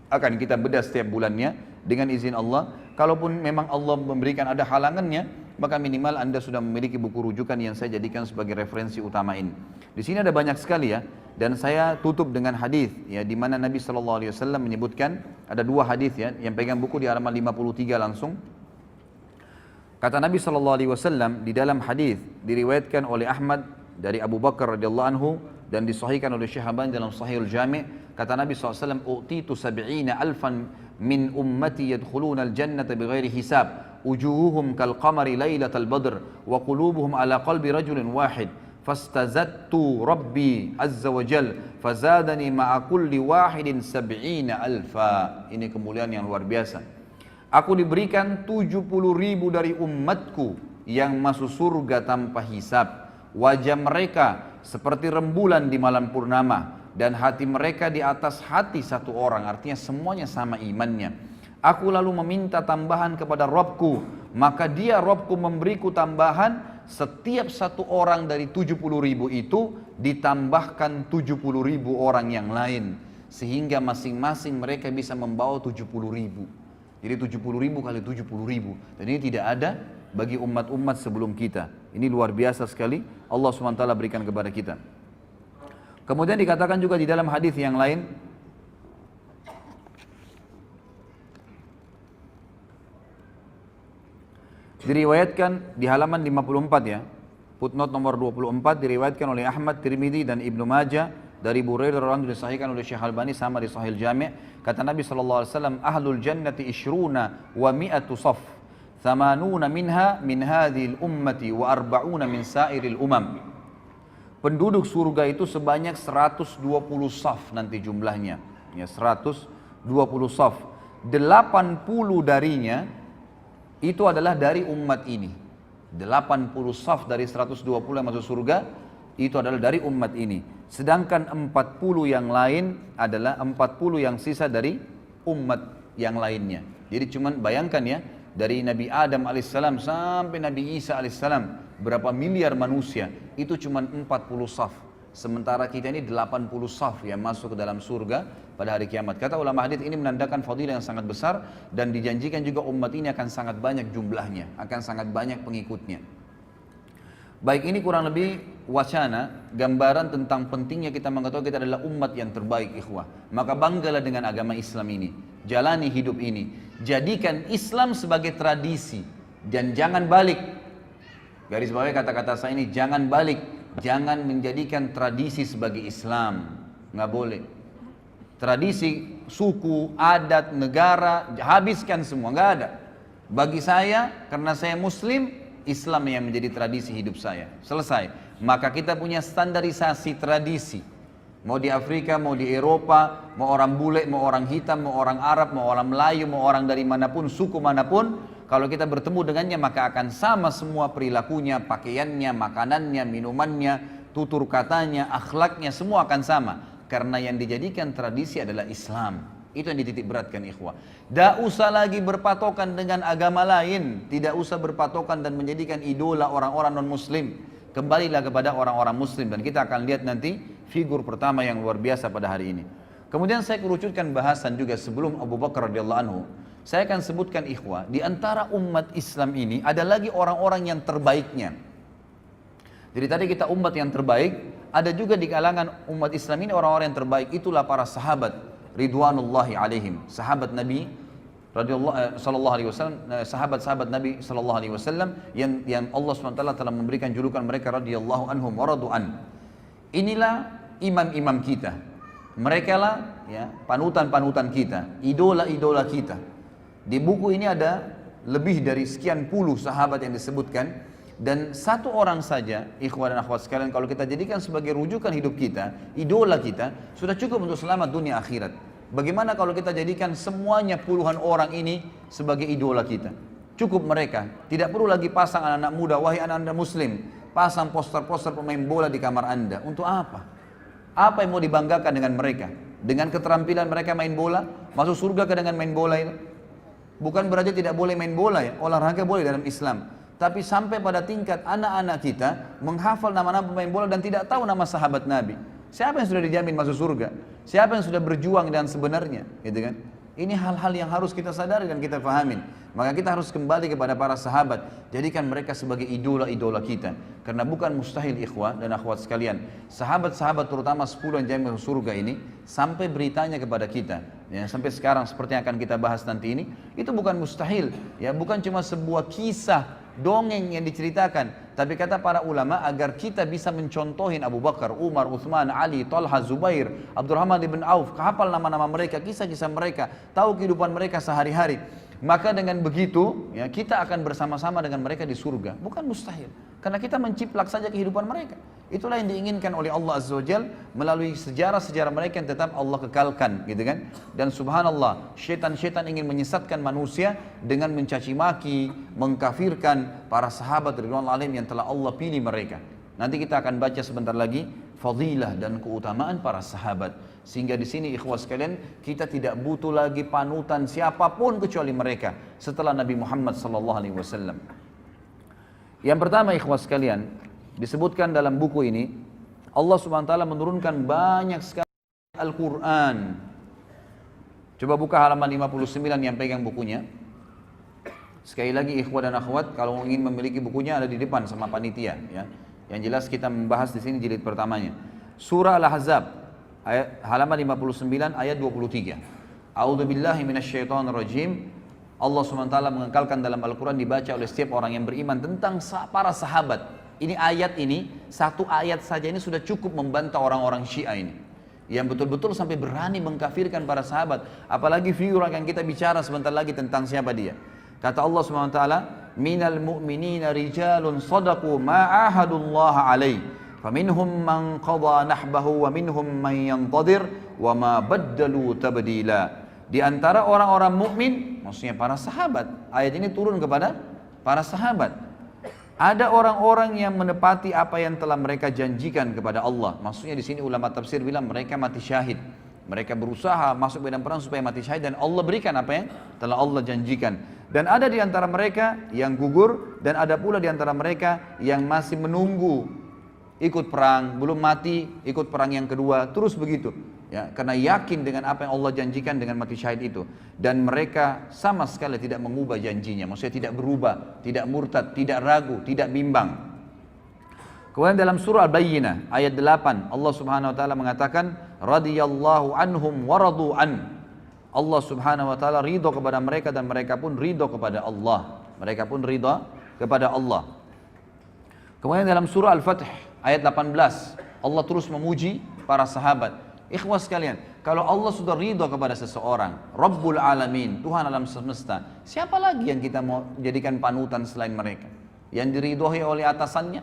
A: akan kita bedah setiap bulannya dengan izin Allah. Kalaupun memang Allah memberikan ada halangannya, maka minimal Anda sudah memiliki buku rujukan yang saya jadikan sebagai referensi utama ini. Di sini ada banyak sekali ya. Dan saya tutup dengan hadis ya, di mana Nabi SAW menyebutkan ada 2 hadis ya, yang pegang buku di halaman 53 langsung. Kata Nabi SAW di dalam hadis diriwayatkan oleh Ahmad dari Abu Bakar radhiyallahu anhu dan disahihkan oleh Syekh Albani dalam Sahihul Jami', kata Nabi SAW, "U'titu sab'ina alfan min ummati yadkhuluna al-jannata bighairi hisab, wujuhuhum kal qamari lailatal badr wa qulubuhum ala qalbi rajulin wahid. Fastazattu Rabbi azza wa jal fazadani ma'a kulli wahidin sab'ina alfa." Ini kemuliaan yang luar biasa. Aku diberikan 70.000 dari umatku yang masuk surga tanpa hisab. Wajah mereka seperti rembulan di malam purnama dan hati mereka di atas hati satu orang, artinya semuanya sama imannya. Aku lalu meminta tambahan kepada Rabbku, maka dia Rabbku memberiku tambahan, setiap satu orang dari 70.000 itu ditambahkan 70.000 orang yang lain, sehingga masing-masing mereka bisa membawa 70.000. Jadi 70.000 kali 70.000, dan ini tidak ada bagi umat-umat sebelum kita. Ini luar biasa sekali Allah SWT berikan kepada kita. Kemudian dikatakan juga di dalam hadis yang lain, diriwayatkan di halaman 54 ya, footnote nomor 24, diriwayatkan oleh Ahmad, Tirmidzi dan Ibnu Majah dari Burairah radhiyallahu anhu, disahihkan oleh Syekh Albani sama di Sahih Jami', kata Nabi SAW, "Ahlul jannati ishruna wa mi'atu saf, thamanuna minha min hadhil ummati wa arba'una min sairil umam." Penduduk surga itu sebanyak 120 saf nanti jumlahnya, ya 120 saf. 80 darinya itu adalah dari umat ini. 80 saf dari 120 yang masuk surga itu adalah dari umat ini. Sedangkan 40 yang lain adalah 40 yang sisa dari umat yang lainnya. Jadi cuman bayangkan ya, dari Nabi Adam alaihissalam sampai Nabi Isa alaihissalam, berapa miliar manusia, itu cuma 40 saf. Sementara kita ini 80 saf yang masuk ke dalam surga pada hari kiamat. Kata ulama hadis, ini menandakan fadilah yang sangat besar, dan dijanjikan juga umat ini akan sangat banyak jumlahnya, akan sangat banyak pengikutnya. Baik, ini kurang lebih wacana, gambaran tentang pentingnya kita mengetahui kita adalah umat yang terbaik, ikhwah. Maka banggalah dengan agama Islam ini, jalani hidup ini, jadikan Islam sebagai tradisi, dan jangan balik. Garis bawahi kata-kata saya ini, jangan balik, jangan menjadikan tradisi sebagai Islam, nggak boleh. Tradisi, suku, adat, negara, habiskan semua, nggak ada. Bagi saya, karena saya Muslim, Islam yang menjadi tradisi hidup saya. Selesai. Maka kita punya standarisasi tradisi. Mau di Afrika, mau di Eropa, mau orang bule, mau orang hitam, mau orang Arab, mau orang Melayu, mau orang dari manapun, suku manapun, kalau kita bertemu dengannya maka akan sama semua perilakunya, pakaiannya, makanannya, minumannya, tutur katanya, akhlaknya, semua akan sama. Karena yang dijadikan tradisi adalah Islam. Itu yang dititik beratkan, ikhwah. Tidak usah lagi berpatokan dengan agama lain. Tidak usah berpatokan dan menjadikan idola orang-orang non-muslim. Kembalilah kepada orang-orang muslim. Dan kita akan lihat nanti figur pertama yang luar biasa pada hari ini. Kemudian saya kerucutkan bahasan juga sebelum Abu Bakar radhiyallahu anhu. Saya akan sebutkan, ikhwah, di antara umat Islam ini ada lagi orang-orang yang terbaiknya. Jadi tadi kita umat yang terbaik, ada juga di kalangan umat Islam ini orang-orang yang terbaik. Itulah para sahabat ridwanullahi alaihim, sahabat Nabi sallallahu alaihi wasallam, sahabat-sahabat Nabi sallallahu alaihi wasallam yang Allah SWT telah memberikan julukan mereka radhiyallahu anhum wa radu'an. Inilah imam-imam kita. Mereka lah ya panutan-panutan kita, idola-idola kita. Di buku ini ada lebih dari sekian puluh sahabat yang disebutkan, dan satu orang saja, ikhwan dan akhwat sekalian, kalau kita jadikan sebagai rujukan hidup kita, idola kita, sudah cukup untuk selamat dunia akhirat. Bagaimana kalau kita jadikan semuanya puluhan orang ini sebagai idola kita? Cukup mereka, tidak perlu lagi pasang anak-anak muda, wahai anak-anak muslim, pasang poster-poster pemain bola di kamar anda. Untuk apa? Apa yang mau dibanggakan dengan mereka? Dengan keterampilan mereka main bola? Masuk surga ke dengan main bola ini? Bukan berarti tidak boleh main bola ya, olahraga boleh dalam Islam. Tapi sampai pada tingkat anak-anak kita menghafal nama-nama pemain bola dan tidak tahu nama sahabat Nabi. Siapa yang sudah dijamin masuk surga? Siapa yang sudah berjuang dan sebenarnya? Gitu kan? Ini hal-hal yang harus kita sadari dan kita fahamin. Maka kita harus kembali kepada para sahabat. Jadikan mereka sebagai idola-idola kita. Karena bukan mustahil, ikhwah dan akhwat sekalian, sahabat-sahabat terutama 10 yang jamin masuk surga ini, sampai beritanya kepada kita, ya, sampai sekarang seperti yang akan kita bahas nanti ini, itu bukan mustahil, ya, bukan cuma sebuah kisah dongeng yang diceritakan. Tapi kata para ulama, agar kita bisa mencontohin Abu Bakar, Umar, Uthman, Ali, Talha, Zubair, Abdurrahman ibn Auf, hafal nama-nama mereka, kisah-kisah mereka, tahu kehidupan mereka sehari-hari. Maka dengan begitu ya, kita akan bersama-sama dengan mereka di surga. Bukan mustahil, karena kita menciplak saja kehidupan mereka. Itulah yang diinginkan oleh Allah Azza wa Jal melalui sejarah-sejarah mereka yang tetap Allah kekalkan, gitu kan. Dan subhanallah, syaitan-syaitan ingin menyesatkan manusia dengan mencaci maki, mengkafirkan para sahabat ridwanullah alaihim yang telah Allah pilih mereka. Nanti kita akan baca sebentar lagi fadilah dan keutamaan para sahabat. Sehingga di sini ikhwas sekalian, kita tidak butuh lagi panutan siapapun kecuali mereka setelah Nabi Muhammad sallallahu alaihi wasallam. Yang pertama ikhwas sekalian, disebutkan dalam buku ini, Allah Subhanahu wa taala menurunkan banyak sekali Al-Qur'an. Coba buka halaman 59 yang pegang bukunya. Sekali lagi ikhwah dan akhwat, kalau ingin memiliki bukunya ada di depan sama panitia ya. Yang jelas kita membahas di sini jilid pertamanya. Surah Al-Ahzab halaman 59 ayat 23. A'udzubillahi minasyaitonirrajim. Allah SWT mengekalkan dalam Al-Quran, dibaca oleh setiap orang yang beriman tentang para sahabat. Ini ayat ini, satu ayat saja ini sudah cukup membantah orang-orang Syiah ini, yang betul-betul sampai berani mengkafirkan para sahabat. Apalagi figur yang kita bicara sebentar lagi tentang siapa dia. Kata Allah SWT, minal mu'minina rijalun sadaqu ma'ahadullaha alaih, faminhum man qadha nahbahu wa minhum man yantadir wa ma baddalu tabdila. Di antara orang-orang mukmin, maksudnya para sahabat. Ayat ini turun kepada para sahabat. Ada orang-orang yang menepati apa yang telah mereka janjikan kepada Allah. Maksudnya di sini ulama tafsir bilang mereka mati syahid. Mereka berusaha masuk medan perang supaya mati syahid, dan Allah berikan apa yang telah Allah janjikan. Dan ada di antara mereka yang gugur, dan ada pula di antara mereka yang masih menunggu ikut perang, belum mati, ikut perang yang kedua, terus begitu. Ya, karena yakin dengan apa yang Allah janjikan dengan mati syahid itu. Dan mereka sama sekali tidak mengubah janjinya, maksudnya tidak berubah, tidak murtad, tidak ragu, tidak bimbang. Kemudian dalam surah Al-Bayyinah ayat 8 Allah Subhanahu wa taala mengatakan radhiyallahu anhum wa radu an. Allah Subhanahu wa taala ridha kepada mereka dan mereka pun ridha kepada Allah. Mereka pun ridha kepada Allah. Kemudian dalam surah Al-Fath ayat 18 Allah terus memuji para sahabat. Ikhwas sekalian, kalau Allah sudah ridha kepada seseorang, Rabbul Alamin, Tuhan alam semesta, siapa lagi yang kita mau jadikan panutan selain mereka? Yang diridhoi oleh atasannya,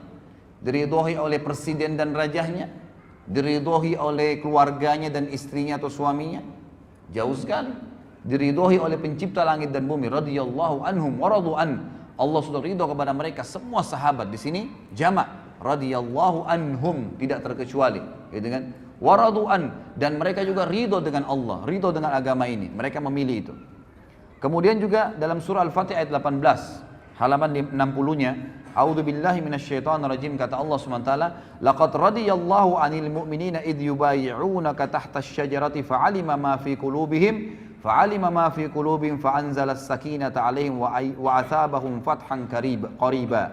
A: diridhoi oleh presiden dan rajahnya, diridhoi oleh keluarganya dan istrinya atau suaminya? Jauh sekali. Diridhoi oleh pencipta langit dan bumi, radhiyallahu anhum wa radu an. Allah sudah ridha kepada mereka semua sahabat. Di sini jamak, radhiyallahu anhum, tidak terkecuali, gitu kan? Waradu'an, dan mereka juga ridho dengan Allah, ridho dengan agama ini, mereka memilih itu. Kemudian juga dalam surah Al-Fatih ayat 18 halaman 60-nya, a'udzubillahi minasyaitonirrajim, kata Allah SWT, laqad radiyallahu 'anil mu'minina idh yubayyi'unaka tahta asy-syajarati fa'alima ma fi qulubihim fa'anzala as-sakinata 'alaihim wa athabahum fathan qariba.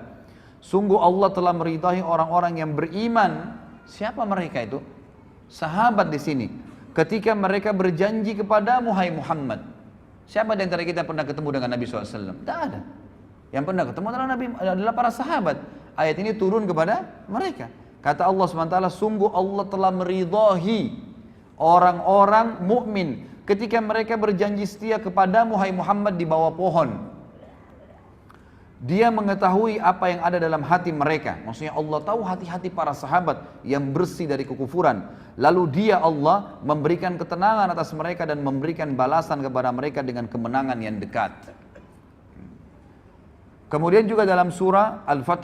A: Sungguh Allah telah meridai orang-orang yang beriman. Siapa mereka itu? Sahabat di sini. Ketika mereka berjanji kepadamu, hai Muhammad. Siapa di antara kita pernah ketemu dengan Nabi SAW? Tidak ada. Yang pernah ketemu adalah para sahabat. Ayat ini turun kepada mereka. Kata Allah SWT, sungguh Allah telah meridai orang-orang mukmin ketika mereka berjanji setia kepadamu, hai Muhammad, di bawah pohon. Dia mengetahui apa yang ada dalam hati mereka. Maksudnya Allah tahu hati-hati para sahabat yang bersih dari kekufuran. Lalu dia Allah memberikan ketenangan atas mereka dan memberikan balasan kepada mereka dengan kemenangan yang dekat. Kemudian juga dalam surah Al-Fath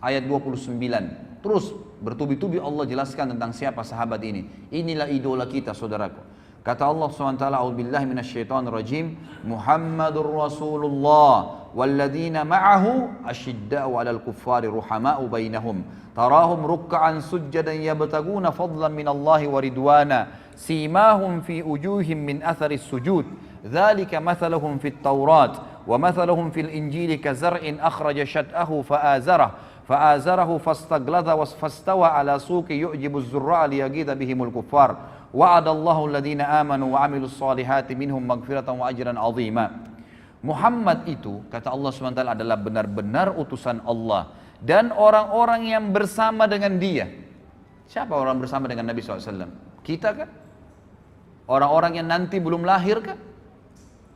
A: ayat 29. Terus bertubi-tubi Allah jelaskan tentang siapa sahabat ini. Inilah idola kita, saudaraku. Kata Allah SWT, a'udzubillahi minasyaitonirrajim, Muhammadur Rasulullah walladzina ma'ahu asyidda'u 'alal kuffari ruhama'u bainahum tarahum ruk'an sujjadan yabtaguna fadlan minallahi wa ridwana simahum fi wujuhim min atharis sujud dzalika mathaluhum fit taurat wa mathaluhum fil injili kazar'in akhraja shat'ahu fa'azarahu fastagladha fastawa 'ala suqi yu'jibu az-zurra'a liyaghidha bihimul kuffar wa'adallahu alladhina amanu wa 'amilus solihati minhum maghfiratan wa ajran 'azima. Muhammad itu, kata Allah SWT, adalah benar-benar utusan Allah. Dan orang-orang yang bersama dengan dia. Siapa orang bersama dengan Nabi SAW? Kita kan? Orang-orang yang nanti belum lahir kan?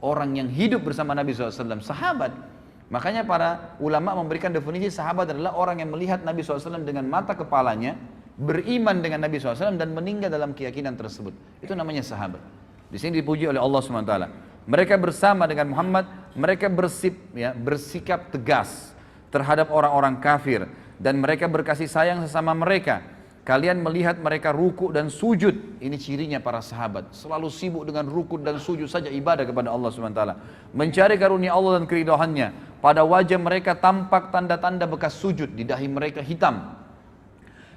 A: Orang yang hidup bersama Nabi SAW, sahabat. Makanya para ulama memberikan definisi sahabat adalah orang yang melihat Nabi SAW dengan mata kepalanya, beriman dengan Nabi SAW dan meninggal dalam keyakinan tersebut. Itu namanya sahabat. Di sini dipuji oleh Allah SWT. Mereka bersama dengan Muhammad, mereka bersikap tegas terhadap orang-orang kafir, dan mereka berkasih sayang sesama mereka. Kalian melihat mereka ruku dan sujud. Ini cirinya para sahabat, selalu sibuk dengan ruku dan sujud saja, ibadah kepada Allah SWT, mencari karunia Allah dan keridhaannya. Pada wajah mereka tampak tanda-tanda bekas sujud, di dahi mereka hitam.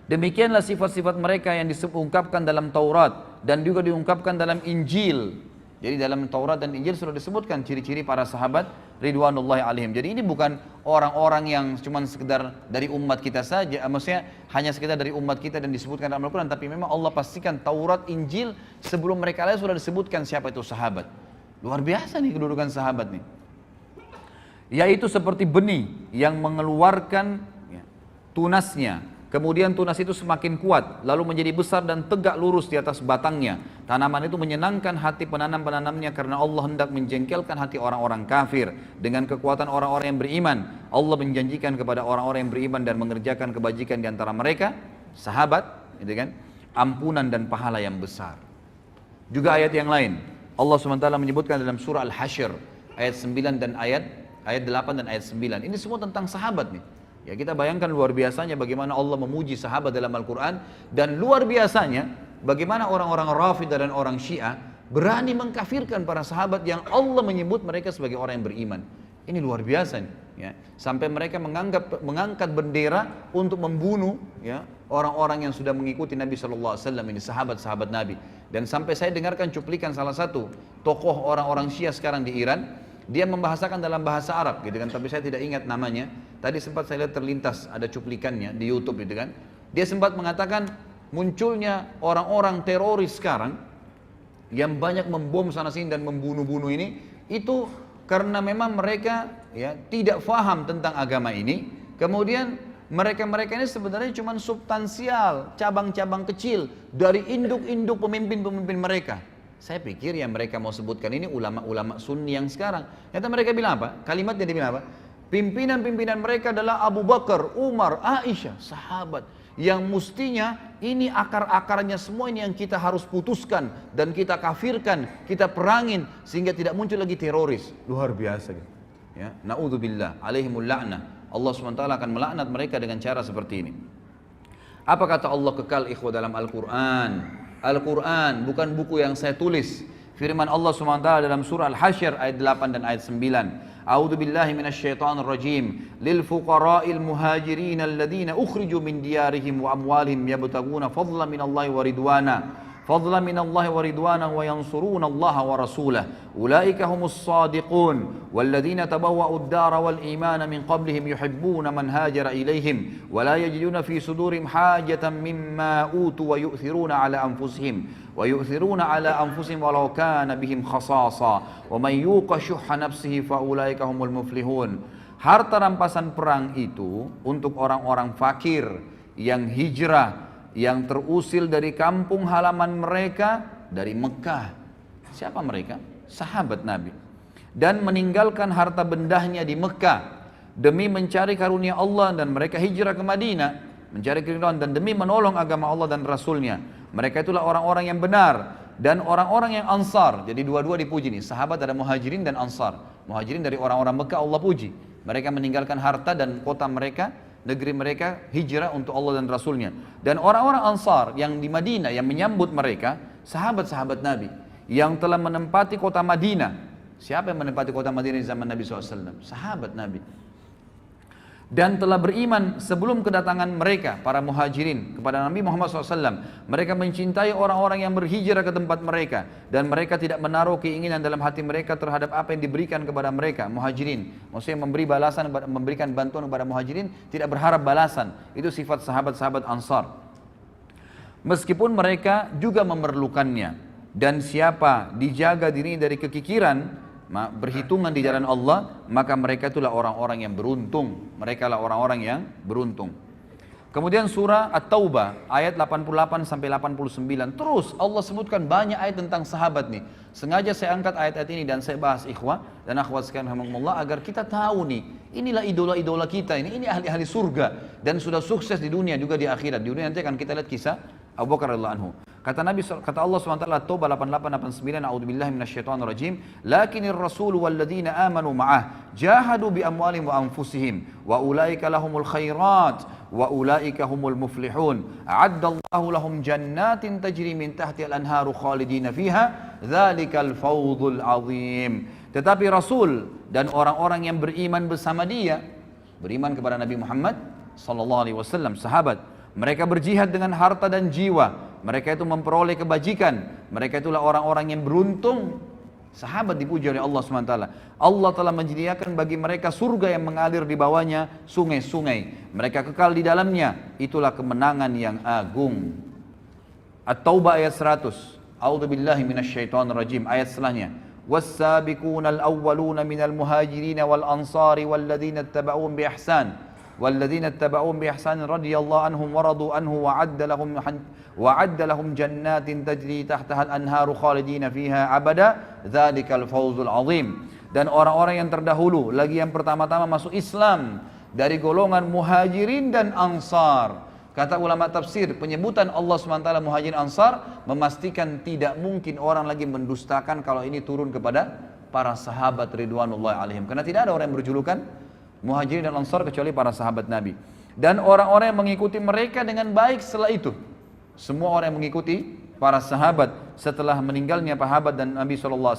A: Demikianlah sifat-sifat mereka yang diungkapkan dalam Taurat dan juga diungkapkan dalam Injil. Jadi dalam Taurat dan Injil sudah disebutkan ciri-ciri para sahabat ridwanullahi alaihim. Jadi ini bukan orang-orang yang cuma sekedar dari umat kita saja, maksudnya hanya sekedar dari umat kita dan disebutkan dalam Al-Quran, tapi memang Allah pastikan Taurat, Injil sebelum mereka lahir sudah disebutkan siapa itu sahabat. Luar biasa nih kedudukan sahabat nih. Yaitu seperti benih yang mengeluarkan tunasnya. Kemudian tunas itu semakin kuat, lalu menjadi besar dan tegak lurus di atas batangnya. Tanaman itu menyenangkan hati penanam-penanamnya karena Allah hendak menjengkelkan hati orang-orang kafir. Dengan kekuatan orang-orang yang beriman, Allah menjanjikan kepada orang-orang yang beriman dan mengerjakan kebajikan di antara mereka, sahabat, gitu kan, ampunan dan pahala yang besar. Juga ayat yang lain, Allah SWT menyebutkan dalam surah Al-Hasyr, ayat 9 dan ayat 8 dan ayat 9. Ini semua tentang sahabat nih. Ya, kita bayangkan luar biasanya bagaimana Allah memuji sahabat dalam Al-Quran, dan luar biasanya bagaimana orang-orang Rafidah dan orang Syiah berani mengkafirkan para sahabat yang Allah menyebut mereka sebagai orang yang beriman. Ini luar biasa nih, ya. Sampai mereka mengangkat bendera untuk membunuh, ya, orang-orang yang sudah mengikuti Nabi SAW, ini sahabat-sahabat Nabi. Dan sampai saya dengarkan cuplikan salah satu tokoh orang-orang Syiah sekarang di Iran. Dia membahasakan dalam bahasa Arab, gitu kan, tapi saya tidak ingat namanya. Tadi sempat saya lihat terlintas ada cuplikannya di YouTube, gitu kan. Dia sempat mengatakan munculnya orang-orang teroris sekarang yang banyak membom sana sini dan membunuh-bunuh ini, itu karena memang mereka, ya, tidak faham tentang agama ini. Kemudian mereka-mereka ini sebenarnya cuma substansial, cabang-cabang kecil dari induk-induk pemimpin-pemimpin mereka. Saya pikir yang mereka mau sebutkan ini ulama-ulama sunni yang sekarang. Ternyata mereka bilang apa? Kalimatnya dia bilang apa? Pimpinan-pimpinan mereka adalah Abu Bakar, Umar, Aisyah, sahabat. Yang mestinya ini akar-akarnya semua ini yang kita harus putuskan dan kita kafirkan, kita perangin sehingga tidak muncul lagi teroris. Luar biasa gitu. Ya, naudzubillah, alaihimul la'nah. Allah SWT akan melaknat mereka dengan cara seperti ini. Apa kata Allah kekal ikhwah dalam Al-Quran? Al-Quran bukan buku yang saya tulis. Firman Allah SWT dalam surah Al-Hasyr ayat 8 dan ayat 9. A'udzu billahi minasyaitonir rajim. Lil fuqara'il muhajirin alladziina ukhriju min diyarihim wa amwalihim yabtaguna fadlan minallahi wa ridwana. فضلا من الله ورضوانا وينصرون الله ورسوله أولئك هم الصادقون والذين تبوأوا الدار والإيمان من قبلهم يحبون من هاجر إليهم ولا يجدون في صدورهم حاجة مما أوتوا ويؤثرون على أنفسهم ولو كان بهم خصاصة ومن يوق شح نفسه فأولئك هم المفلحون. Harta rampasan perang itu untuk orang-orang fakir yang hijrah, yang terusil dari kampung halaman mereka dari Mekah. Siapa mereka? Sahabat Nabi. Dan meninggalkan harta bendahnya di Mekah demi mencari karunia Allah, dan mereka hijrah ke Madinah mencari keridhaan dan demi menolong agama Allah dan Rasulnya. Mereka itulah orang-orang yang benar dan orang-orang yang Ansar. Jadi dua-dua dipuji nih. Sahabat ada Muhajirin dan Ansar. Muhajirin dari orang-orang Mekah Allah puji. Mereka meninggalkan harta dan kota mereka, negeri mereka, hijrah untuk Allah dan Rasulnya. Dan orang-orang Ansar yang di Madinah yang menyambut mereka, sahabat-sahabat Nabi yang telah menempati kota Madinah. Siapa yang menempati kota Madinah di zaman Nabi SAW? Sahabat Nabi. Dan telah beriman sebelum kedatangan mereka, para muhajirin, kepada Nabi Muhammad SAW. Mereka mencintai orang-orang yang berhijrah ke tempat mereka, dan mereka tidak menaruh keinginan dalam hati mereka terhadap apa yang diberikan kepada mereka, muhajirin. Maksudnya memberi balasan, memberikan bantuan kepada muhajirin, tidak berharap balasan. Itu sifat sahabat-sahabat Ansar. Meskipun mereka juga memerlukannya. Dan siapa dijaga diri dari kekikiran, berhitungan di jalan Allah, maka mereka itulah orang-orang yang beruntung. Mereka lah orang-orang yang beruntung. Kemudian surah At-Taubah ayat 88 sampai 89. Terus Allah sebutkan banyak ayat tentang sahabat nih. Sengaja saya angkat ayat-ayat ini dan saya bahas ikhwah dan akhwat sekalian rahimakumullah agar kita tahu nih, inilah idola-idola kita ini ahli-ahli surga dan sudah sukses di dunia juga di akhirat. Di dunia nanti akan kita lihat kisah Abu Bakar radhiyallahu anhu. Kata Allah SWT, Taubah 88-89, A'udzubillahi minasyaitonirrajim, lakinir rasul walladzina amanu ma'ah jahadu bi amwalihim wa anfusihim wa ulaika lahumul khairat wa ulaika humul muflihun. A'addallahu lahum jannatin tajri min tahtiha al-anharu khalidina fiha, dzalikal fawzul azim. Tetapi Rasul dan orang-orang yang beriman bersama dia, beriman kepada Nabi Muhammad sallallahu alaihi wasallam, sahabat, mereka berjihad dengan harta dan jiwa. Mereka itu memperoleh kebajikan. Mereka itulah orang-orang yang beruntung. Sahabat dipuji oleh Allah SWT. Allah telah menyediakan bagi mereka surga yang mengalir di bawahnya sungai-sungai. Mereka kekal di dalamnya. Itulah kemenangan yang agung. At-Taubah ayat 100. A'udzubillahi minasyaitonirrajim. Ayat setelahnya. Was-sabiqunal awwaluna minal muhajirin wal ansari walladzina ittaba'uhum bi ihsan. والذين اتبعوهم بإحسان رضي الله عنهم ورضوا عنه وعد لهم جنات تجري تحتها الأنهار خالدين فيها أبدا ذلك الفوز العظيم. Dan orang-orang yang terdahulu lagi yang pertama-tama masuk Islam dari golongan muhajirin dan ansar. Kata ulama tafsir, penyebutan Allah SWT muhajirin ansar memastikan tidak mungkin orang lagi mendustakan kalau ini turun kepada para sahabat ridwanullah alaihim, karena tidak ada orang yang berjulukan Muhajirin dan Ansar kecuali para sahabat Nabi. Dan orang-orang yang mengikuti mereka dengan baik setelah itu. Semua orang yang mengikuti para sahabat setelah meninggalnya sahabat dan Nabi SAW,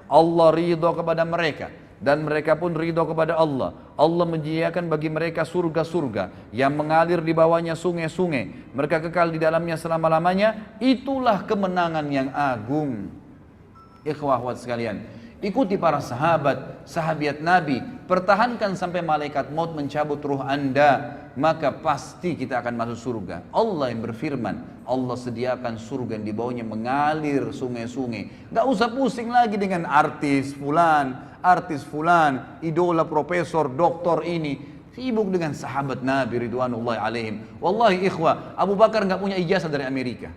A: Allah ridho kepada mereka. Dan mereka pun ridho kepada Allah. Allah menyediakan bagi mereka surga-surga yang mengalir di bawahnya sungai-sungai. Mereka kekal di dalamnya selama-lamanya. Itulah kemenangan yang agung. Ikhwah akhwat sekalian, ikuti para sahabat, sahabiat Nabi, pertahankan sampai malaikat maut mencabut ruh anda, maka pasti kita akan masuk surga. Allah yang berfirman, Allah sediakan surga yang di bawahnya mengalir sungai-sungai. Gak usah pusing lagi dengan artis fulan, idola profesor, doktor ini. Sibuk dengan sahabat Nabi ridwanullahi alaihim. Wallahi ikhwah, Abu Bakar gak punya ijazah dari Amerika,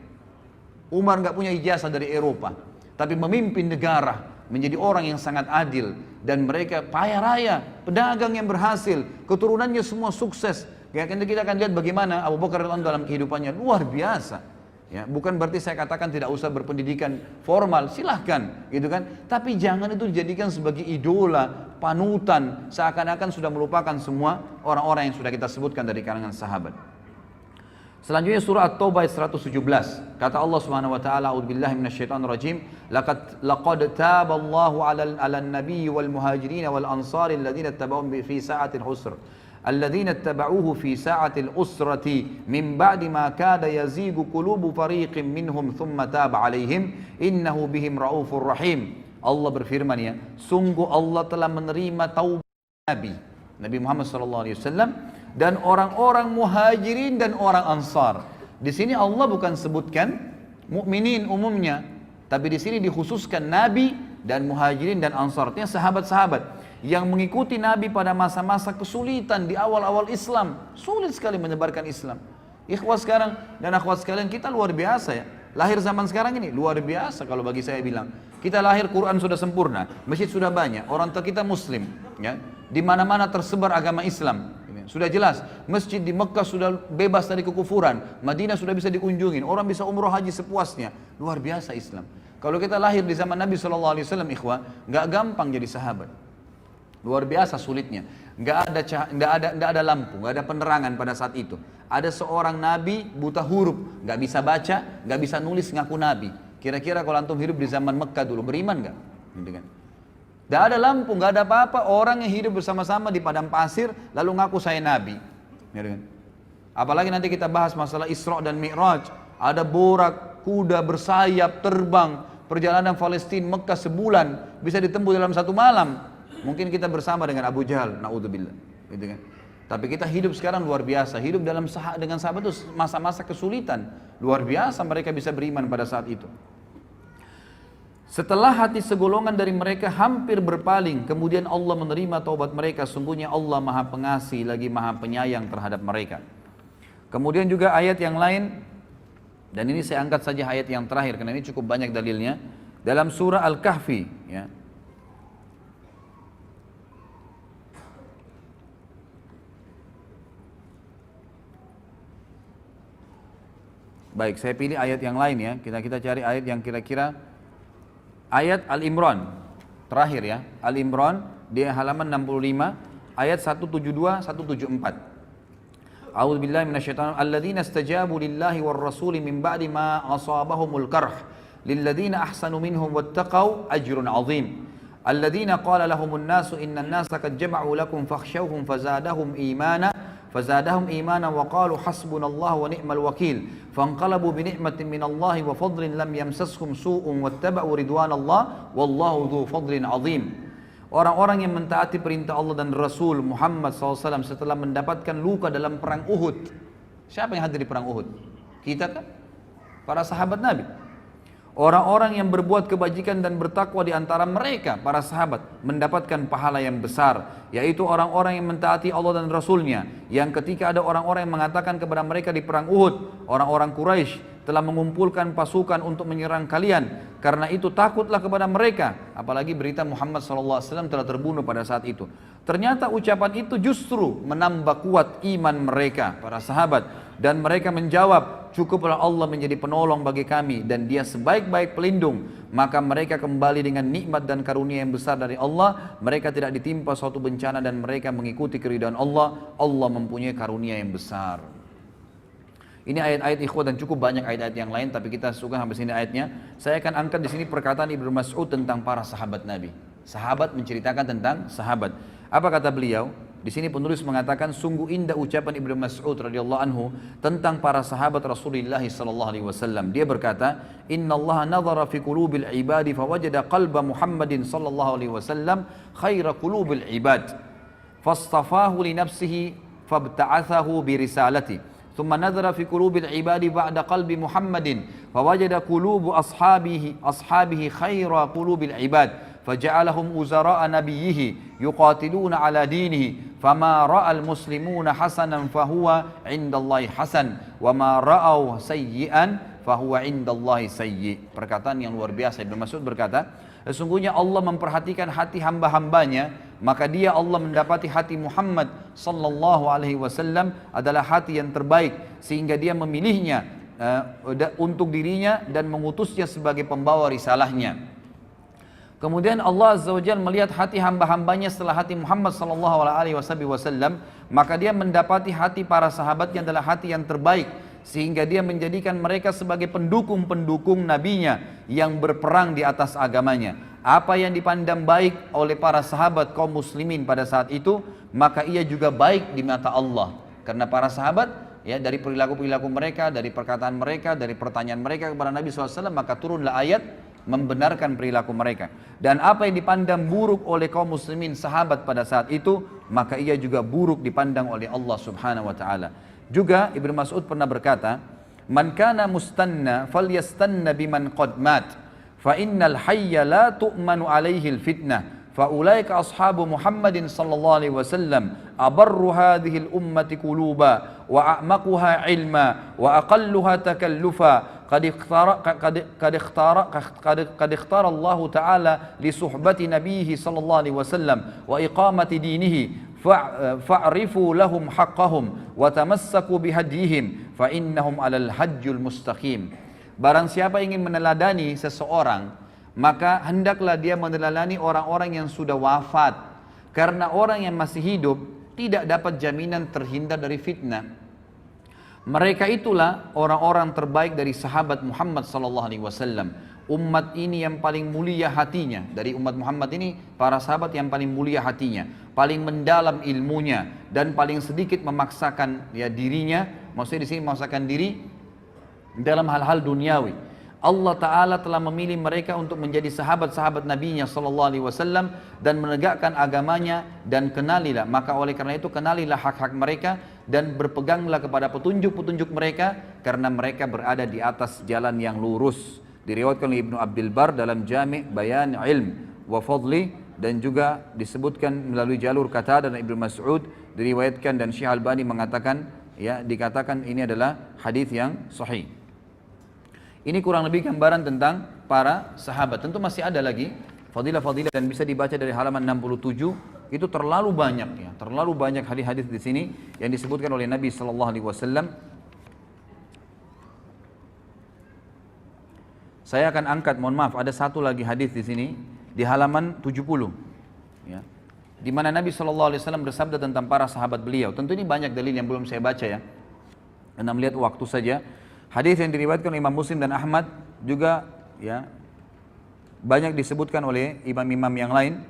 A: Umar gak punya ijazah dari Eropa, tapi memimpin negara, menjadi orang yang sangat adil, dan mereka kaya raya, pedagang yang berhasil, keturunannya semua sukses. Kita akan lihat bagaimana Abu Bakar dalam kehidupannya luar biasa. Ya, bukan berarti saya katakan tidak usah berpendidikan formal, silahkan, gitu kan. Tapi jangan itu dijadikan sebagai idola, panutan, seakan-akan sudah melupakan semua orang-orang yang sudah kita sebutkan dari kalangan sahabat. Selanjutnya surah At-Taubah ayat 117. Kata Allah Subhanahu wa taala, a'udzubillahi minasyaitonirrajim, laqad taballahu 'alan nabiyyi wal muhajirin wal ansari alladziina ittaba'uuhu fi sa'atil usr. Alladziina ittaba'uuhu fi sa'atil usrati min ba'di ma kada yazigu qulubu fariqin minhum thumma taba 'alaihim innahu bihim raufur rahim. Allah berfirman, ya, sungguh Allah telah menerima taubat Nabi Muhammad sallallahu alaihi wasallam dan orang-orang muhajirin dan orang ansar. Di sini Allah bukan sebutkan mukminin umumnya, tapi di sini dikhususkan Nabi dan muhajirin dan ansar. Artinya sahabat-sahabat yang mengikuti Nabi pada masa-masa kesulitan di awal-awal Islam. Sulit sekali menyebarkan Islam. Ikhwah sekarang dan akhwat sekalian, kita luar biasa ya. Lahir zaman sekarang ini luar biasa kalau bagi saya bilang. Kita lahir Quran sudah sempurna, masjid sudah banyak, orang tua kita muslim, ya. Di mana-mana tersebar agama Islam. Sudah jelas, masjid di Mekah sudah bebas dari kekufuran, Madinah sudah bisa dikunjungin, orang bisa umroh haji sepuasnya. Luar biasa Islam. Kalau kita lahir di zaman Nabi SAW, ikhwah, nggak gampang jadi sahabat. Luar biasa sulitnya. Nggak ada lampu, nggak ada penerangan pada saat itu. Ada seorang Nabi buta huruf, nggak bisa baca, nggak bisa nulis, ngaku Nabi. Kira-kira kalau antum hidup di zaman Mekah dulu, beriman nggak? Gitu kan? Tidak ada lampu, nggak ada apa-apa, orang yang hidup bersama-sama di padang pasir lalu ngaku saya Nabi. Apalagi nanti kita bahas masalah Isra dan Mi'raj, ada borak, kuda bersayap, terbang, perjalanan Palestina Mekah sebulan bisa ditempuh dalam satu malam. Mungkin kita bersama dengan Abu Jahal, naudzubillah, gitu kan. Tapi kita hidup sekarang luar biasa, hidup dengan sahabat itu masa-masa kesulitan, luar biasa mereka bisa beriman pada saat itu. Setelah hati segolongan dari mereka hampir berpaling, kemudian Allah menerima taubat mereka. Sungguhnya Allah Maha Pengasih lagi Maha Penyayang terhadap mereka. Kemudian juga ayat yang lain, dan ini saya angkat saja ayat yang terakhir karena ini cukup banyak dalilnya. Dalam surah Al-Kahfi, ya. Baik, saya pilih ayat yang lain ya. Kita cari ayat yang kira-kira ayat Al-Imran terakhir ya. Al-Imran di halaman 65 ayat 172 174. A'udzu billahi minasyaitonir rajim. Alladzina istajabu lillahi war rasuli min ba'di ma asabahumul qarh lilladzina ahsanu minhum wattaqau ajrun 'adzim. Alladzina qala lahumun nasu innan nasa qad jama'u lakum fakhshawhum فزادهم إيمانا وقالوا حسبنا الله ونعم الوكيل فانقلبوا بنعمة من الله وفضل لم يمسسهم سوء واتبعوا رضوان الله والله ذو فضل عظيم. Orang-orang yang mentaati perintah Allah dan Rasul Muhammad SAW setelah mendapatkan luka dalam perang Uhud. Siapa yang hadir di perang Uhud? Kita kan? Para sahabat Nabi. Orang-orang yang berbuat kebajikan dan bertakwa di antara mereka, para sahabat, mendapatkan pahala yang besar, yaitu orang-orang yang mentaati Allah dan Rasulnya. Yang ketika ada orang-orang yang mengatakan kepada mereka di perang Uhud, orang-orang Quraisy telah mengumpulkan pasukan untuk menyerang kalian, karena itu takutlah kepada mereka. Apalagi berita Muhammad SAW telah terbunuh pada saat itu. Ternyata ucapan itu justru menambah kuat iman mereka, para sahabat. Dan mereka menjawab, cukuplah Allah menjadi penolong bagi kami dan dia sebaik-baik pelindung. Maka mereka kembali dengan nikmat dan karunia yang besar dari Allah. Mereka tidak ditimpa suatu bencana dan mereka mengikuti keridhaan Allah. Allah mempunyai karunia yang besar. Ini ayat-ayat ikhwah dan cukup banyak ayat-ayat yang lain, tapi kita suka sampai sini ayatnya. Saya akan angkat di sini perkataan Ibnu Mas'ud tentang para sahabat Nabi. Sahabat menceritakan tentang sahabat. Apa kata beliau? Di sini penulis mengatakan sungguh indah ucapan Ibnu Mas'ud radhiyallahu anhu tentang para sahabat Rasulullah sallallahu alaihi wasallam. Dia berkata, "Inna Allah nadhara fi qulubil ibadi fawajada qalba Muhammadin sallallahu alaihi wasallam khaira qulubil ibad. Fastafahu li nafsihi fabta'athahu bi risalati. Thumma nadhara fi qulubil ibadi ba'da qalbi Muhammadin fawajada qulubu ashabihi khaira qulubil ibad." فجعلهم وزراء نبيه يقاتلون على دينه فما رأى المسلمون حسنا فهو عند الله حسن وما رأوا سيئا فهو عند الله سيء. Perkataan yang luar biasa. Ibnu Mas'ud berkata, sesungguhnya Allah memperhatikan hati hamba-hambanya, maka dia Allah mendapati hati Muhammad sallallahu alaihi wasallam adalah hati yang terbaik, sehingga dia memilihnya untuk dirinya dan mengutusnya sebagai pembawa risalahnya. Kemudian Allah Azza wa Jalla melihat hati hamba-hambanya setelah hati Muhammad sallallahu alaihi wasallam, maka dia mendapati hati para sahabatnya adalah hati yang terbaik, sehingga dia menjadikan mereka sebagai pendukung-pendukung nabinya yang berperang di atas agamanya. Apa yang dipandang baik oleh para sahabat kaum muslimin pada saat itu, maka ia juga baik di mata Allah. Karena para sahabat, ya, dari perilaku-perilaku mereka, dari perkataan mereka, dari pertanyaan mereka kepada Nabi SAW, maka turunlah ayat membenarkan perilaku mereka. Dan apa yang dipandang buruk oleh kaum muslimin sahabat pada saat itu, maka ia juga buruk dipandang oleh Allah Subhanahu wa taala. Juga Ibnu Mas'ud pernah berkata, "Man kana mustanna falyastanna biman qad mat, fa innal hayya la tu'manu alaihi al-fitnah." فأولئك أصحاب محمد صلى الله عليه وسلم أبر هذه الأمة قلوبا وأعمقها علما وأقلها تكلفا قد اختار الله تعالى لصحبة نبيه صلى الله عليه وسلم وإقامة دينه فاعرفوا لهم حقهم وتمسكوا بهديهم فإنهم على الحج المستقيم. Barang siapa ingin meneladani seseorang, maka hendaklah dia meneladani orang-orang yang sudah wafat. Karena orang yang masih hidup tidak dapat jaminan terhindar dari fitnah. Mereka itulah orang-orang terbaik dari sahabat Muhammad sallallahu alaihi wasallam. Umat ini yang paling mulia hatinya. Dari umat Muhammad ini, para sahabat yang paling mulia hatinya, paling mendalam ilmunya, dan paling sedikit memaksakan ya dirinya. Maksudnya di sini memaksakan diri dalam hal-hal duniawi. Allah Ta'ala telah memilih mereka untuk menjadi sahabat-sahabat Nabi-Nya Sallallahu Alaihi Wasallam dan menegakkan agamanya, dan kenalilah, maka oleh karena itu kenalilah hak-hak mereka dan berpeganglah kepada petunjuk-petunjuk mereka, karena mereka berada di atas jalan yang lurus. Diriwayatkan oleh Ibnu Abdul Bar dalam Jami' Bayan Ilm wa Fadli, dan juga disebutkan melalui jalur Qatadah dan Ibnu Mas'ud, diriwayatkan, dan Syekh Albani mengatakan, ya, dikatakan ini adalah hadis yang sahih. Ini kurang lebih gambaran tentang para sahabat. Tentu masih ada lagi fadilah-fadilah dan bisa dibaca dari halaman 67. Itu terlalu banyak, ya, terlalu banyak hadis-hadis di sini yang disebutkan oleh Nabi sallallahu alaihi wasallam. Saya akan angkat, mohon maaf, ada satu lagi hadis di sini di halaman 70, ya, di mana Nabi sallallahu alaihi wasallam bersabda tentang para sahabat beliau. Tentu ini banyak dalil yang belum saya baca, ya, karena melihat waktu saja. Hadis yang diriwayatkan oleh Imam Muslim dan Ahmad juga, ya, banyak disebutkan oleh imam-imam yang lain,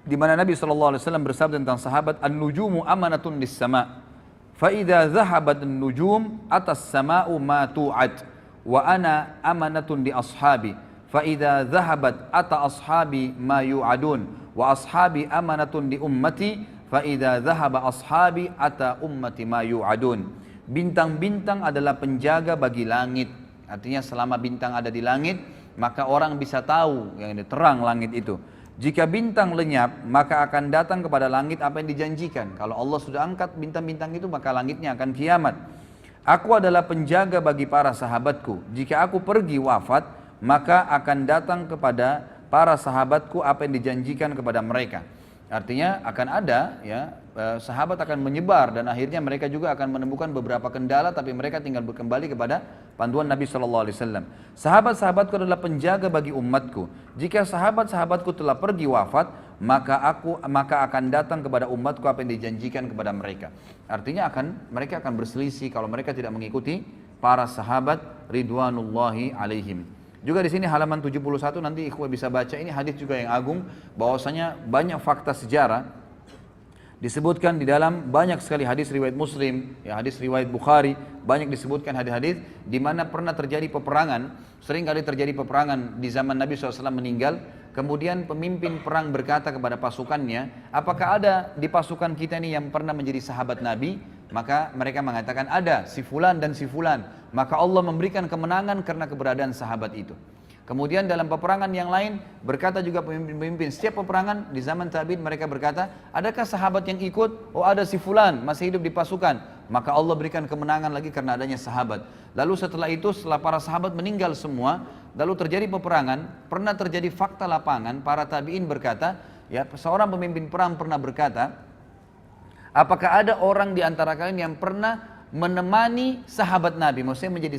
A: di mana Nabi sallallahu alaihi wasallam bersabda tentang sahabat, "An-nujumu amanatun lis-sama', fa idza dhahabat an-nujum atas sama'u ma tu'ad, wa ana amanatun li ashabi, fa idza dhahabat ata ashabi ma yu'adun, wa ashabi amanatun li ummati, fa idza dhahaba ashabi ata ummati ma yu'adun." Bintang-bintang adalah penjaga bagi langit. Artinya selama bintang ada di langit, maka orang bisa tahu yang terang langit itu. Jika bintang lenyap, maka akan datang kepada langit apa yang dijanjikan. Kalau Allah sudah angkat bintang-bintang itu, maka langitnya akan kiamat. Aku adalah penjaga bagi para sahabatku. Jika aku pergi wafat, maka akan datang kepada para sahabatku apa yang dijanjikan kepada mereka. Artinya akan ada, ya, sahabat akan menyebar dan akhirnya mereka juga akan menemukan beberapa kendala, tapi mereka tinggal kembali kepada panduan Nabi sallallahu alaihi wasallam. Sahabat-sahabatku adalah penjaga bagi umatku. Jika sahabat-sahabatku telah pergi wafat, maka akan datang kepada umatku apa yang dijanjikan kepada mereka. Artinya mereka akan berselisih kalau mereka tidak mengikuti para sahabat ridwanullahi alaihim. Juga di sini halaman 71 nanti ikhwah bisa baca, ini hadis juga yang agung, bahwasanya banyak fakta sejarah disebutkan di dalam banyak sekali hadis riwayat Muslim, ya, hadis riwayat Bukhari, banyak disebutkan hadis-hadis di mana pernah terjadi peperangan. Sering kali terjadi peperangan di zaman Nabi SAW meninggal, kemudian pemimpin perang berkata kepada pasukannya, apakah ada di pasukan kita ini yang pernah menjadi sahabat Nabi? Maka mereka mengatakan ada, si fulan dan si fulan. Maka Allah memberikan kemenangan karena keberadaan sahabat itu. Kemudian dalam peperangan yang lain berkata juga pemimpin-pemimpin, setiap peperangan di zaman tabi'in mereka berkata, adakah sahabat yang ikut? Oh, ada si fulan masih hidup di pasukan. Maka Allah berikan kemenangan lagi karena adanya sahabat. Lalu setelah itu, setelah para sahabat meninggal semua, lalu terjadi peperangan, pernah terjadi fakta lapangan, para tabi'in berkata, ya, seorang pemimpin perang pernah berkata, apakah ada orang di antara kalian yang pernah menemani sahabat Nabi? Maksudnya menjadi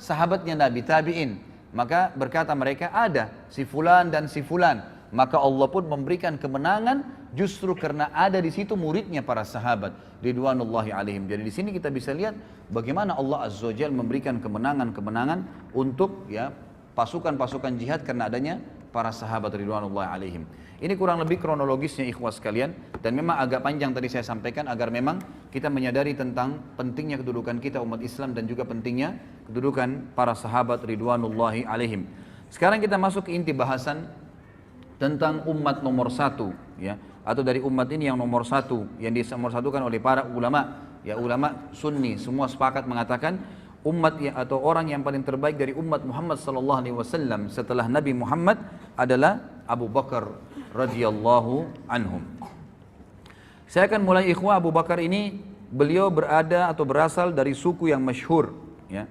A: sahabatnya Nabi, tabi'in. Maka berkata mereka, ada si fulan dan si fulan. Maka Allah pun memberikan kemenangan justru karena ada di situ muridnya para sahabat ridwanullahi alaihim. Jadi di sini kita bisa lihat bagaimana Allah Azza wa Jalla memberikan kemenangan-kemenangan untuk, ya, pasukan-pasukan jihad karena adanya para sahabat ridwanullahi alaihim. Ini kurang lebih kronologisnya ikhwah sekalian, dan memang agak panjang tadi saya sampaikan agar memang kita menyadari tentang pentingnya kedudukan kita umat Islam dan juga pentingnya kedudukan para sahabat ridwanullahi alaihim. Sekarang kita masuk ke inti bahasan tentang umat nomor satu, ya, atau dari umat ini yang nomor satu, yang dinomorsatukan oleh para ulama, ya, ulama sunni semua sepakat mengatakan umat atau orang yang paling terbaik dari umat Muhammad sallallahu alaihi wasallam setelah Nabi Muhammad adalah Abu Bakar radhiyallahu anhum. Saya akan mulai ikhwah. Abu Bakar ini beliau berada atau berasal dari suku yang masyhur, ya.